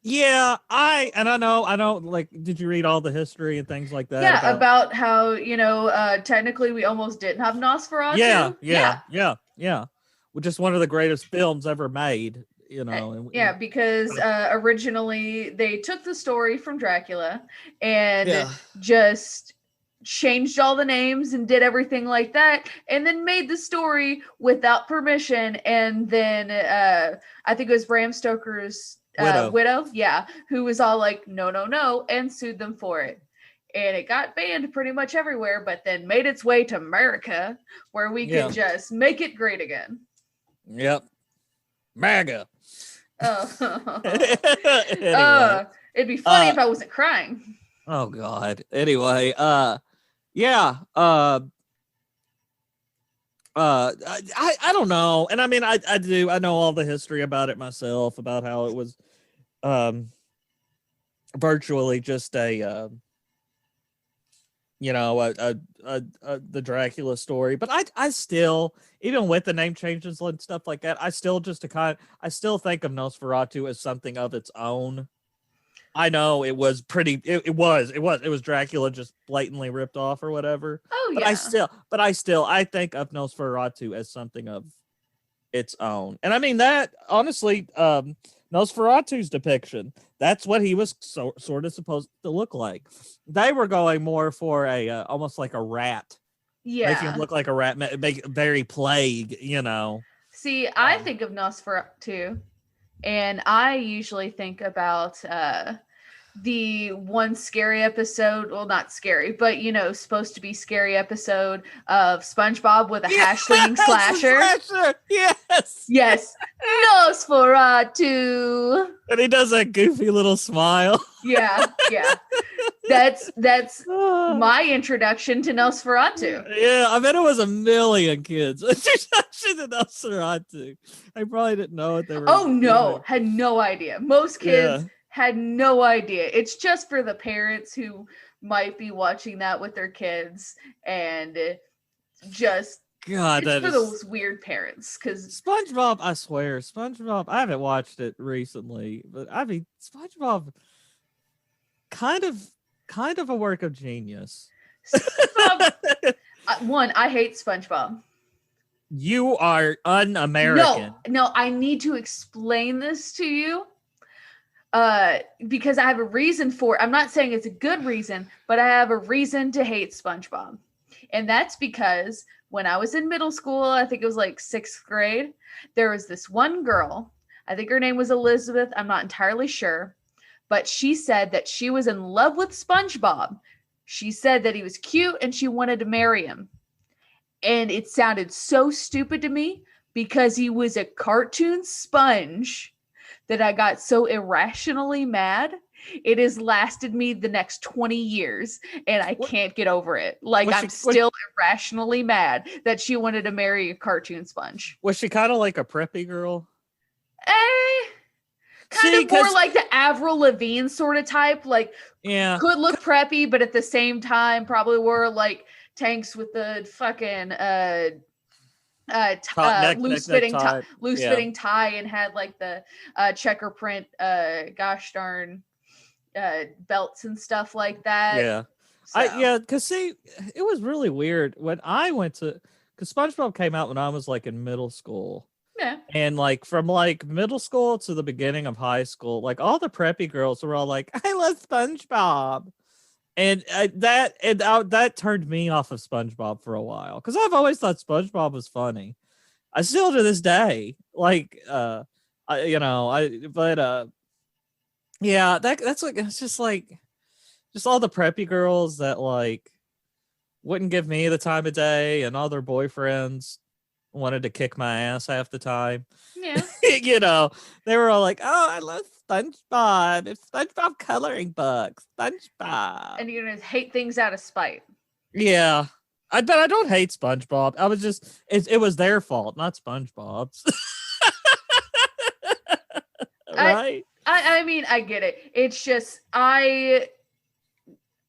Yeah, I don't like. Did you read all the history and things like that? Yeah, about how, technically we almost didn't have Nosferatu. Yeah. Just one of the greatest films ever made. You know. Because originally they took the story from Dracula and just changed all the names and did everything like that, and then made the story without permission. And then I think it was Bram Stoker's widow, who was all like, no, and sued them for it. And it got banned pretty much everywhere, but then made its way to America, where we could just make it great again. Yep. MAGA. Anyway. It'd be funny if I wasn't crying. Oh God. Anyway, I don't know. And I mean, I know all the history about it myself, about how it was virtually just the Dracula story. But I still, even with the name changes and stuff like that, I still think of Nosferatu as something of its own. I know it was pretty. It was Dracula just blatantly ripped off or whatever. Oh yeah. But I still think of Nosferatu as something of its own. And I mean that honestly, Nosferatu's depiction, that's what he was sort of supposed to look like. They were going more for a almost like a rat. Yeah. Making him look like a rat, make very plague. You know. See, I think of Nosferatu, and I usually think about the one scary episode, well, not scary, but supposed to be scary episode of SpongeBob with a hash-slinging slasher. Yes, Nosferatu. And he does that goofy little smile. Yeah. That's my introduction to Nosferatu. Yeah, I bet it was a million kids. Introduction to Nosferatu. I probably didn't know what they were. Oh no, had no idea. Most kids had no idea. It's just for the parents who might be watching that with their kids, and just it's for those weird parents. Because SpongeBob, I swear, I haven't watched it recently, but I mean, SpongeBob, kind of a work of genius. SpongeBob, I hate SpongeBob. You are un-American. No, I need to explain this to you. Because I have a reason for it. I'm not saying it's a good reason, but I have a reason to hate SpongeBob. And that's because when I was in middle school, I think it was like 6th grade, there was this one girl, I think her name was Elizabeth, I'm not entirely sure, but she said that she was in love with SpongeBob. She said that he was cute and she wanted to marry him. And it sounded so stupid to me because he was a cartoon sponge that I got so irrationally mad. It has lasted me the next 20 years, and I can't get over it. Like, Was I'm still irrationally mad that she wanted to marry a cartoon sponge. Was she kind of like a preppy girl? Kind of more like the Avril Lavigne sort of type. Like, yeah, could look preppy, but at the same time, probably wore like tanks with the fucking loose fitting tie, and had like the checker print gosh darn belts and stuff like that. Yeah. So. Because see, it was really weird when I went to, because SpongeBob came out when I was like in middle school. Yeah. And like from like middle school to the beginning of high school, like all the preppy girls were all like, I love SpongeBob. And that turned me off of SpongeBob for a while, because I've always thought SpongeBob was funny. I still to this day like yeah, that's like, it's just like just all the preppy girls that like wouldn't give me the time of day, and all their boyfriends wanted to kick my ass half the time. Yeah. They were all like, oh, I love SpongeBob. It's SpongeBob coloring books. SpongeBob. And you're gonna hate things out of spite. Yeah. I don't hate SpongeBob. I was just it was their fault, not SpongeBob's. Right? I mean, I get it. It's just I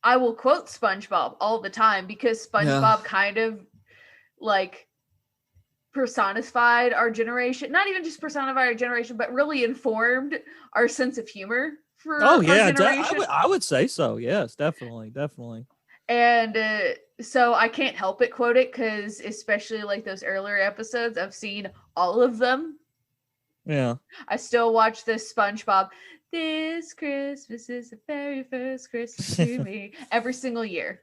will quote SpongeBob all the time, because SpongeBob kind of like personified our generation. Not even just personified our generation, but really informed our sense of humor for our generation. I would say so. Yes, definitely. And so I can't help but quote it, because especially like those earlier episodes, I've seen all of them. Yeah. I still watch this SpongeBob. This Christmas is the very first Christmas to me. Every single year.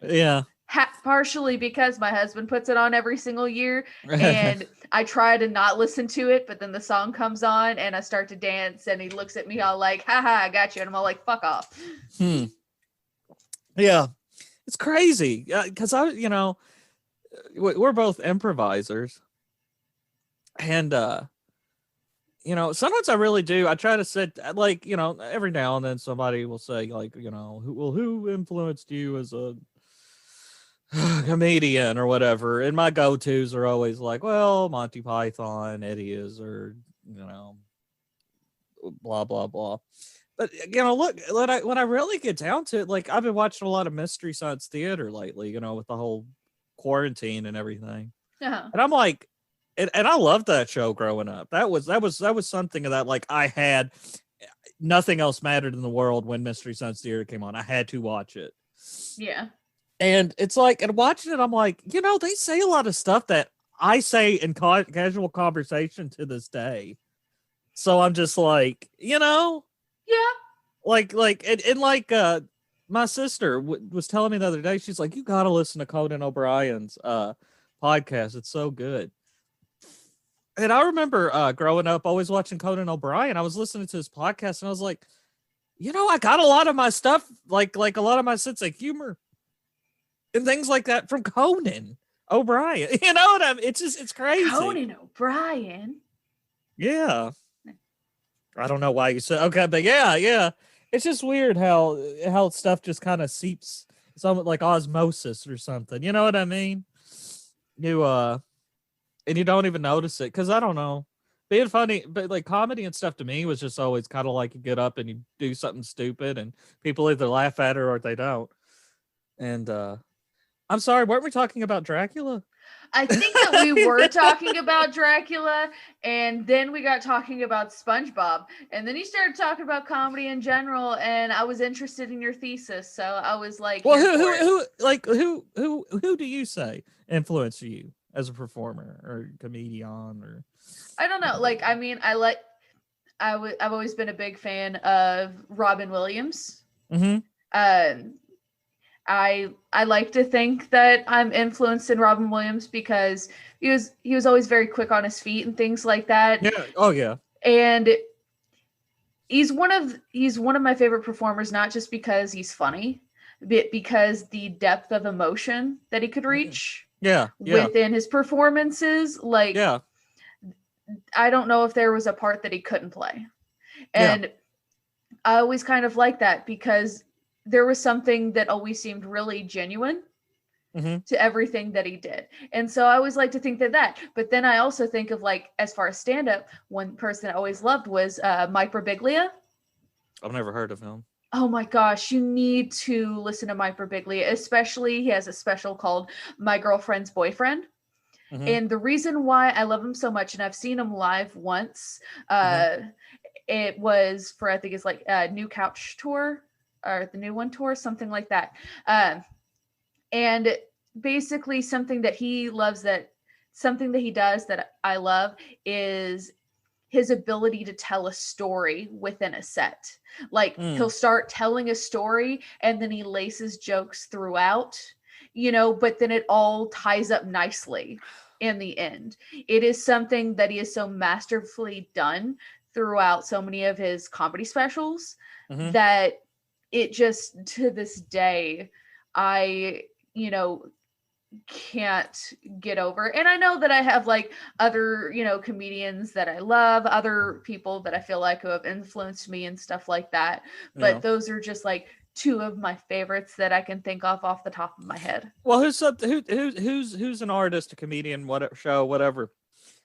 Yeah. Partially because my husband puts it on every single year, and I try to not listen to it, but then the song comes on and I start to dance, and he looks at me all like, haha, I got you. And I'm all like, fuck off. Yeah. It's crazy. Because we're both improvisers. And sometimes I really do. I try to sit, like, every now and then somebody will say, like, who influenced you as a comedian or whatever? And my go-tos are always like, well, Monty Python, Eddie Izzard, blah, blah, blah. But, look, when I really get down to it, like, I've been watching a lot of Mystery Science Theater lately, with the whole quarantine and everything. Yeah. And I'm like, and I loved that show growing up. That was something that, like, I had nothing else mattered in the world when Mystery Science Theater came on. I had to watch it. Yeah. And it's like, and watching it, I'm like, they say a lot of stuff that I say in casual conversation to this day. So I'm just like, Yeah. Like, my sister was telling me the other day, she's like, you got to listen to Conan O'Brien's podcast. It's so good. And I remember growing up, always watching Conan O'Brien. I was listening to his podcast, and I was like, I got a lot of my stuff, like a lot of my sense of humor and things like that from Conan O'Brien. You know what I mean? It's crazy. Conan O'Brien. Yeah. I don't know why you said okay, but yeah. It's just weird how stuff just kind of seeps, somewhat like osmosis or something. You know what I mean? And you don't even notice it, because I don't know, being funny, but like comedy and stuff to me was just always kind of like you get up and you do something stupid and people either laugh at it or they don't. And I'm sorry, weren't we talking about Dracula? I think that we were talking about Dracula, and then we got talking about SpongeBob, and then you started talking about comedy in general, and I was interested in your thesis, so I was like, well, who do you say influenced you as a performer or comedian? Or I don't know. Like, I mean, I've always been a big fan of Robin Williams. Mm-hmm. I like to think that I'm influenced in Robin Williams because he was always very quick on his feet and things like that. Yeah. Oh yeah. And he's one of my favorite performers, not just because he's funny, but because the depth of emotion that he could reach. Yeah. Within his performances, like, yeah. I don't know if there was a part that he couldn't play. And I always kind of like that because there was something that always seemed really genuine to everything that he did. And so I always like to think that, but then I also think of like, as far as stand-up, one person I always loved was Mike Birbiglia. I've never heard of him. Oh my gosh, you need to listen to Mike Birbiglia, especially he has a special called My Girlfriend's Boyfriend. And the reason why I love him so much, and I've seen him live once, it was for, I think it's like a New Couch Tour or the New One Tour, something like that. And basically something that he loves, something that he does that I love is his ability to tell a story within a set. Like he'll start telling a story and then he laces jokes throughout, but then it all ties up nicely in the end. It is something that he is so masterfully done throughout so many of his comedy specials that it just, to this day, I, can't get over. And I know that I have like other, comedians that I love, other people that I feel like who have influenced me and stuff like that. But those are just like two of my favorites that I can think of off the top of my head. Well, who's an artist, a comedian, whatever show, whatever,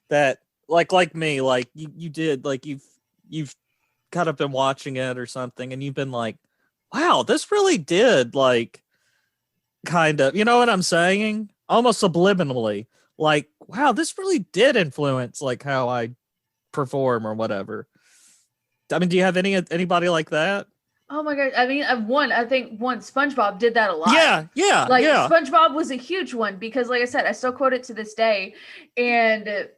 that like me, like you did, like you've kind of been watching it or something and you've been like, wow, this really did, like, kind of, you know what I'm saying? Almost subliminally, like, wow, this really did influence like how I perform or whatever. I mean, do you have anybody like that? Oh my god! I mean, I think SpongeBob did that a lot. Yeah. Like SpongeBob was a huge one because, like I said, I still quote it to this day, and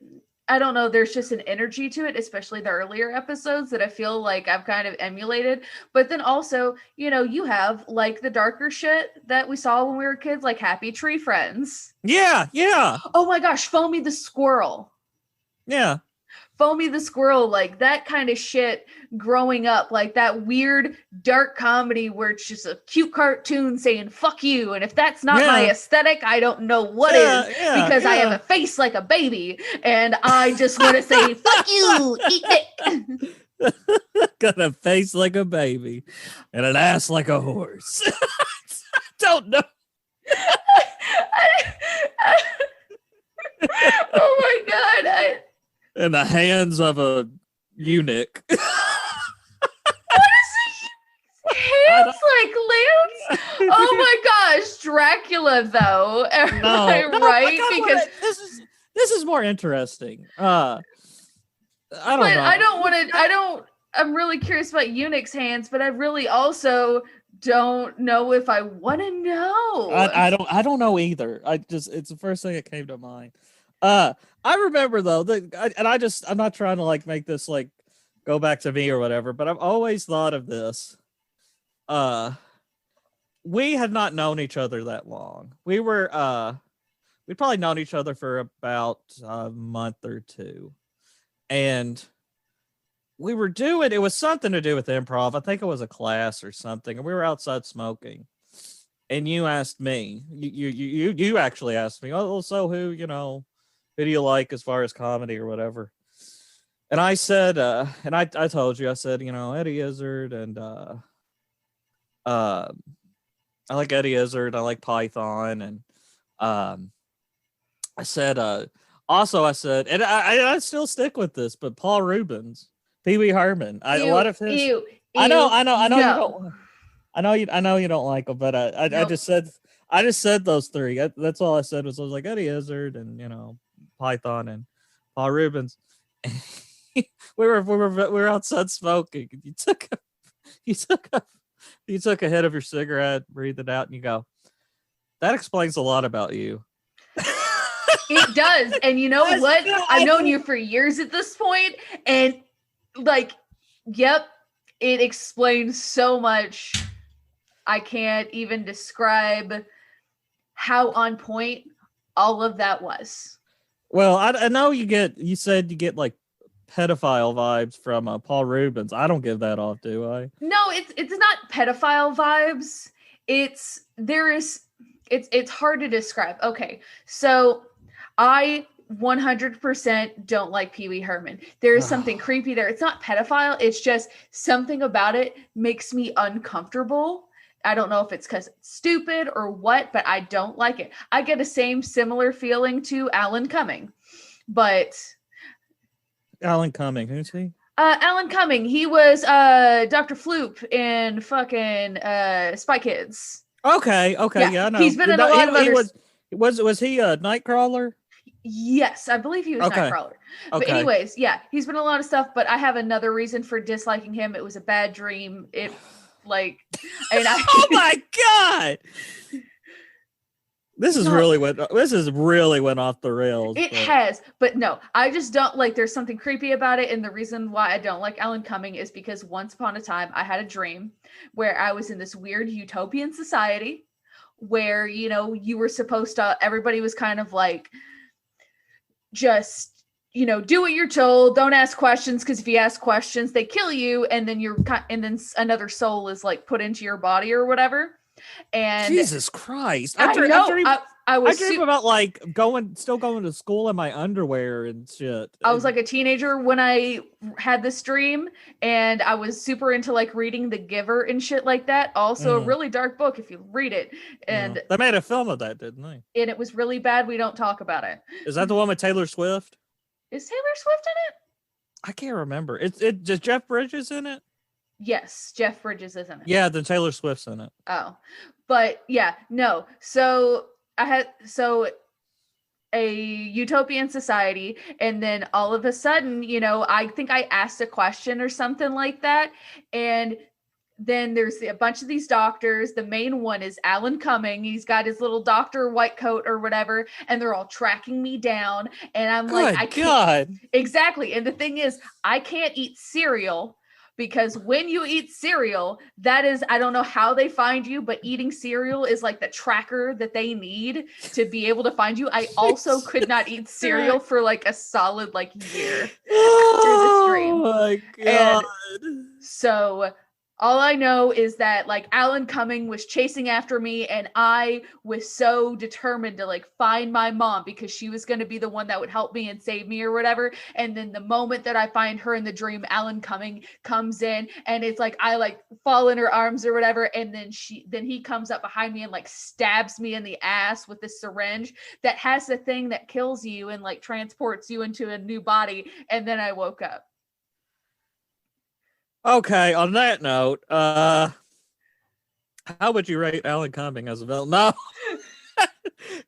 I don't know, there's just an energy to it, especially the earlier episodes that I feel like I've kind of emulated. But then also, you have like the darker shit that we saw when we were kids, like Happy Tree Friends. Yeah. Oh my gosh, Foamy the Squirrel. Yeah. Foamy the Squirrel, like that kind of shit growing up, like that weird dark comedy where it's just a cute cartoon saying fuck you, and if that's not my aesthetic, I don't know what is, because I have a face like a baby and I just want to say fuck you, eat it. Got a face like a baby and an ass like a horse. I don't know. Oh my god, in the hands of a eunuch. What is it? Hands like limbs? Oh my gosh, Dracula though. Am I right? Because this is more interesting. I don't know. I'm really curious about eunuch's hands, but I really also don't know if I want to know. I don't know either. It's the first thing that came to mind. I remember though I'm not trying to like make this like go back to me or whatever, but I've always thought of this. We had not known each other that long. We'd probably known each other for about a month or two, and it was something to do with improv. I think it was a class or something, and we were outside smoking. And you asked me, you actually asked me, oh, so who do you like as far as comedy or whatever? And I said, and I told you, I said, Eddie Izzard, and I like Eddie Izzard, I like Python, and I said, and I still stick with this, but Paul Rubens, Pee Wee Herman, a lot of his. I know no. you don't. I know you don't like them, but I just said those three. That's all I said was I was like Eddie Izzard and Python and Paul Rubens. we were outside smoking. You took a hit of your cigarette, breathed it out, and you go, that explains a lot about you. It does. And you know what? I've known you for years at this point, and like, yep, it explains so much. I can't even describe how on point all of that was. Well, I know you said you get like pedophile vibes from Paul Rubens. I don't give that off, do I? No, it's not pedophile vibes. It's hard to describe. Okay, so I 100% don't like Pee Wee Herman. There is something creepy there. It's not pedophile. It's just something about it makes me uncomfortable. I don't know if it's because it's stupid or what, but I don't like it. I get a similar feeling to Alan Cumming, but Alan Cumming, who's he? Alan Cumming. He was Dr. Floop in fucking Spy Kids. Okay, yeah, I know. He's been in a lot of other. Was he a Nightcrawler? Yes, I believe he was Nightcrawler. But anyways, yeah, he's been in a lot of stuff. But I have another reason for disliking him. It was a bad dream. And oh my god, this has really went off the rails. It has, but no, I just don't like. There's something creepy about it, and the reason why I don't like Alan Cumming is because once upon a time I had a dream where I was in this weird utopian society where you were supposed to. Everybody was kind of like, just do what you're told. Don't ask questions, because if you ask questions, they kill you, and then another soul is like put into your body or whatever. And Jesus Christ! I dream about like still going to school in my underwear and shit. I was like a teenager when I had this dream, and I was super into like reading The Giver and shit like that. Also, a really dark book if you read it. And they made a film of that, didn't they? And it was really bad. We don't talk about it. Is that the one with Taylor Swift? Is Taylor Swift in it? I can't remember. Is Jeff Bridges in it? Yes, Jeff Bridges is in it. Yeah, then Taylor Swift's in it. Oh, but yeah, no. So a utopian society, and then all of a sudden, I think I asked a question or something like that, and then there's a bunch of these doctors. The main one is Alan Cumming. He's got his little doctor white coat or whatever, and they're all tracking me down, and I'm like, I can't. Exactly. And the thing is, I can't eat cereal, because when you eat cereal, that is, I don't know how they find you, but eating cereal is like the tracker that they need to be able to find you. I also could not eat cereal for like a solid year after the stream. Oh my god. And so all I know is that Alan Cumming was chasing after me, and I was so determined to find my mom, because she was going to be the one that would help me and save me or whatever. And then the moment that I find her in the dream, Alan Cumming comes in, and it's I fall in her arms or whatever. And then he comes up behind me and stabs me in the ass with this syringe that has the thing that kills you and transports you into a new body. And then I woke up. Okay, on that note, how would you rate Alan Cumming as a villain? No.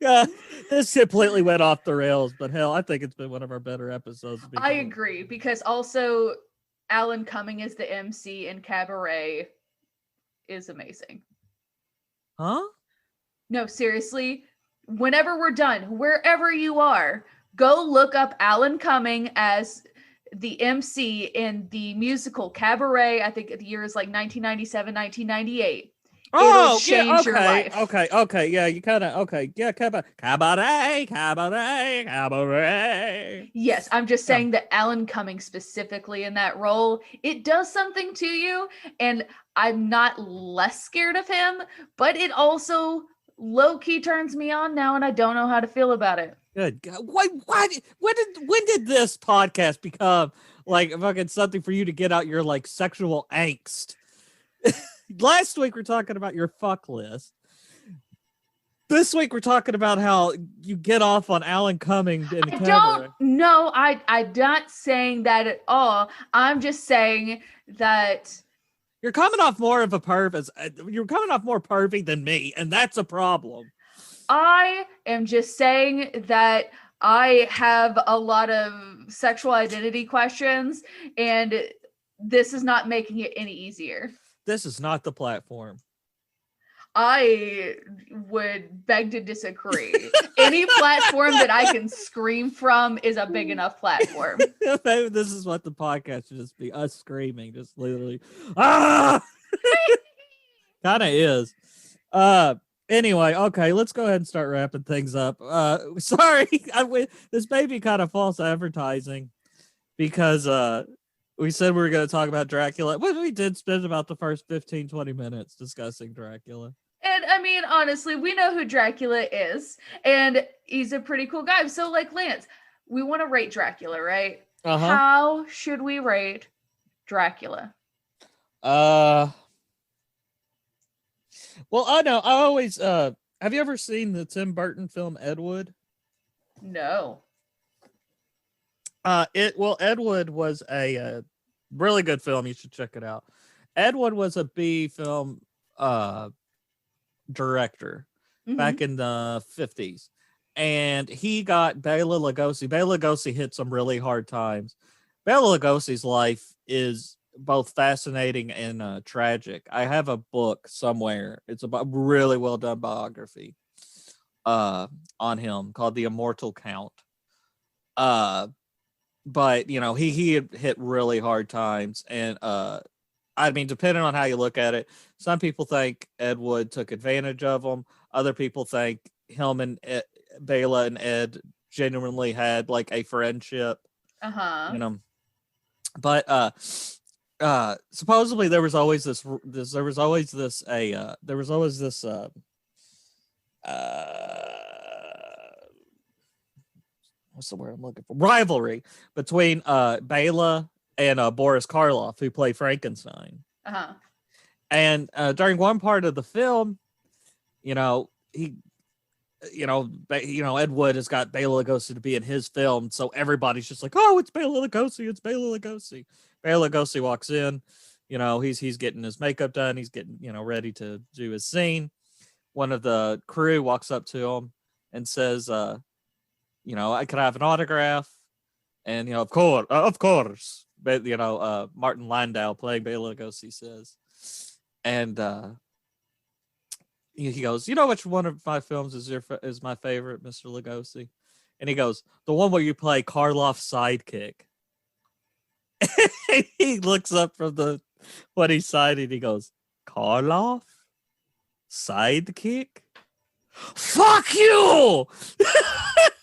Yeah, this completely went off the rails, but hell, I think it's been one of our better episodes. I agree, because also Alan Cumming as the MC in Cabaret is amazing. Huh? No, seriously, whenever we're done, wherever you are, go look up Alan Cumming as the MC in the musical Cabaret. I think the year is 1997, 1998. It'll change your life. Okay. Yeah, you kind of, yeah, cabaret. Yes, I'm just saying that Alan Cumming specifically in that role, it does something to you, and I'm not less scared of him, but it also low-key turns me on now, and I don't know how to feel about it. Good God. When did this podcast become fucking something for you to get out your sexual angst? Last week we're talking about your fuck list. This week we're talking about how you get off on Alan Cumming. I'm not saying that at all. I'm just saying that you're coming off more of a perv. You're coming off more pervy than me, and that's a problem. I am just saying that I have a lot of sexual identity questions, and this is not making it any easier. This is not the platform. I would beg to disagree. Any platform that I can scream from is a big enough platform. Maybe this is what the podcast should just be, us screaming, just literally, ah! Kind of is. Anyway, okay, let's go ahead and start wrapping things up. Sorry, this may be kind of false advertising, because we said we were going to talk about Dracula. Well, we did spend about the first 15, 20 minutes discussing Dracula. And I mean, honestly, we know who Dracula is, and he's a pretty cool guy. So Lance, we want to rate Dracula, right? Uh-huh. How should we rate Dracula? Well, I know. I always have you ever seen the Tim Burton film Ed Wood? No. Ed Wood was a really good film. You should check it out. Ed Wood was a B film director back in the 50s. And he got Bela Lugosi. Bela Lugosi hit some really hard times. Bela Lugosi's life is both fascinating and tragic. I have a book somewhere. It's a really well done biography on him called The Immortal Count. But you know, he had hit really hard times, and I mean, depending on how you look at it, some people think Ed Wood took advantage of him. Other people think him and Bela and Ed genuinely had like a friendship. You know, but supposedly there was always this what's the word I'm looking for? Rivalry between Bela and Boris Karloff, who played Frankenstein. And during one part of the film, Ed Wood has got Bela Lugosi to be in his film, so everybody's just like, "Oh, it's Bela Lugosi! It's Bela Lugosi!" Bela Lugosi walks in, he's getting his makeup done, he's getting ready to do his scene. One of the crew walks up to him and says, "I could have an autograph," and of course, but Martin Landau playing Bela Lugosi says, and he goes, "Which one of my films is my favorite, Mr. Lugosi?" And he goes, "The one where you play Karloff's sidekick." He looks up from what he's cited. He goes, "Karloff? Sidekick? Fuck you!"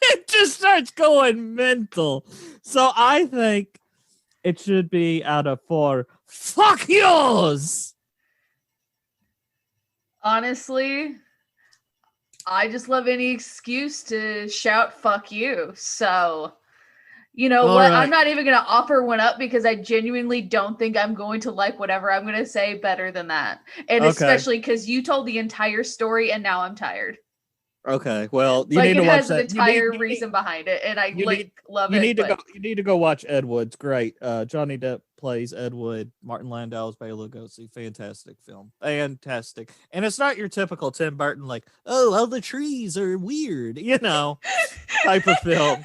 It just starts going mental. So I think it should be out of 4 fuck yous. Honestly, I just love any excuse to shout fuck you. So, what? Right. I'm not even going to offer one up because I genuinely don't think I'm going to like whatever I'm going to say better than that. And especially because you told the entire story and now I'm tired. Okay, well, you need to watch that. It has an entire reason behind it, and I love it. You need to go watch Ed Wood. It's great. Johnny Depp plays Ed Wood. Martin Landau is Bela Lugosi. Fantastic film. Fantastic. And it's not your typical Tim Burton, like, oh, all the trees are weird, type of film.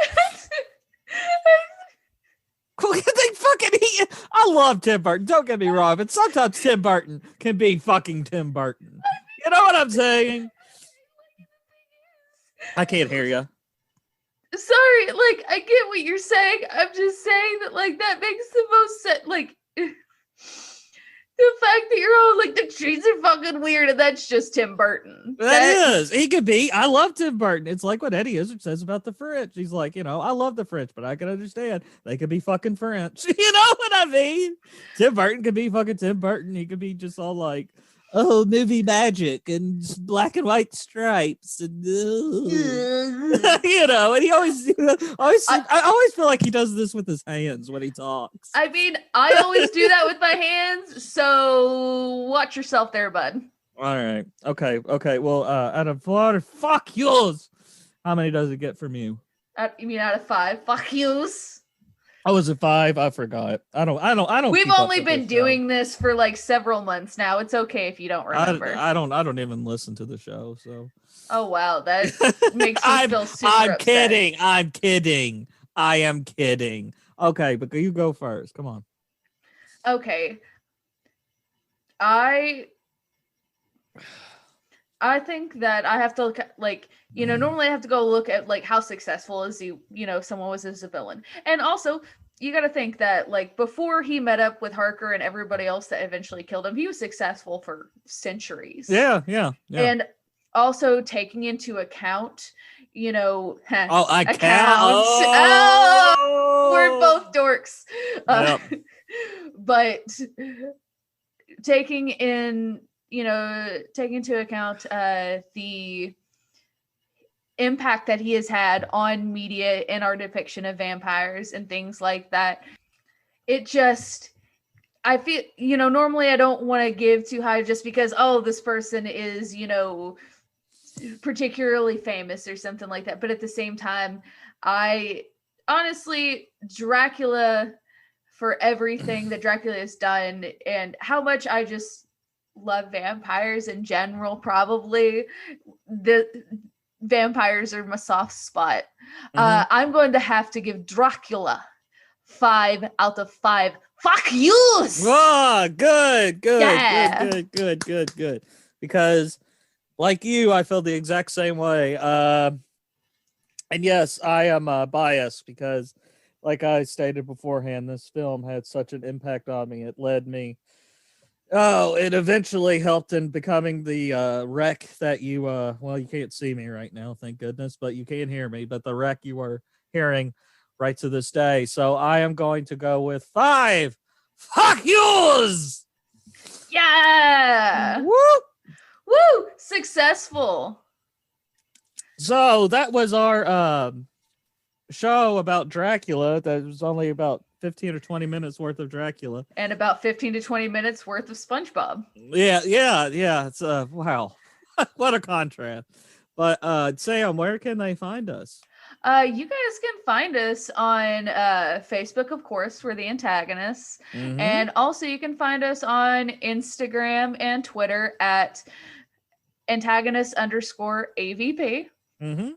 I love Tim Burton. Don't get me wrong, but sometimes Tim Burton can be fucking Tim Burton. You know what I'm saying? I can't hear you. Sorry, I get what you're saying. I'm just saying that, that makes the most sense. The fact that you're all the trees are fucking weird, and that's just Tim Burton. That is. He could be. I love Tim Burton. It's like what Eddie Izzard says about the French. He's like, I love the French, but I can understand they could be fucking French. You know what I mean? Tim Burton could be fucking Tim Burton. He could be just all like, oh, movie magic and black and white stripes and and he always I always feel like he does this with his hands when he talks. I mean, I always do that with my hands, so watch yourself there, bud. All right. Okay. Well, out of 4, fuck yours. How many does it get from you? You mean out of 5? Fuck yous. Oh, was it 5? I forgot. I don't. We've only been doing this for several months now. It's okay if you don't remember. I don't even listen to the show. So. Oh wow, that makes me feel super upset. Kidding. I'm kidding. I am kidding. Okay, but you go first. Come on. Okay. I think that I have to look at, normally I have to go look at how successful is he, someone was as a villain. And also you got to think that before he met up with Harker and everybody else that eventually killed him, he was successful for centuries. Yeah. And also taking into account, account. Oh, we're both dorks. Yep. But taking into account impact that he has had on media in our depiction of vampires and things like that. It just, I feel, normally I don't want to give too high just because, this person is, particularly famous or something like that. But at the same time, I honestly, Dracula, for everything that Dracula has done and how much I just love vampires in general, probably the vampires are my soft spot. I'm going to have to give Dracula 5 out of 5. Fuck yous! Oh, good. Yeah. Good. Because, like you, I feel the exact same way. And yes, I am biased because, like I stated beforehand, this film had such an impact on me. It led me. Oh, it eventually helped in becoming the wreck that you, well, you can't see me right now, thank goodness, but you can hear me. But the wreck you were hearing right to this day. So I am going to go with 5. Fuck yous! Yeah. Woo! Woo! Successful. So that was our show about Dracula. That was only about 15 or 20 minutes worth of Dracula. And about 15 to 20 minutes worth of SpongeBob. Yeah. It's wow. What a contrast. But Sam, where can they find us? You guys can find us on Facebook, of course, we're the antagonists. Mhm. And also you can find us on Instagram and Twitter at antagonist_AVP. Mm-hmm.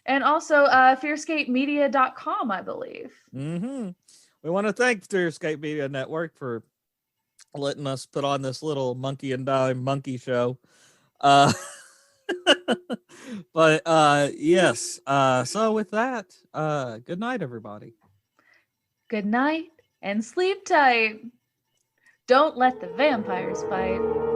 And also fearscapemedia.com, I believe. Mm-hmm. We want to thank the Escape Media Network for letting us put on this little monkey and dime monkey show. But yes. So with that, good night, everybody. Good night and sleep tight. Don't let the vampires bite.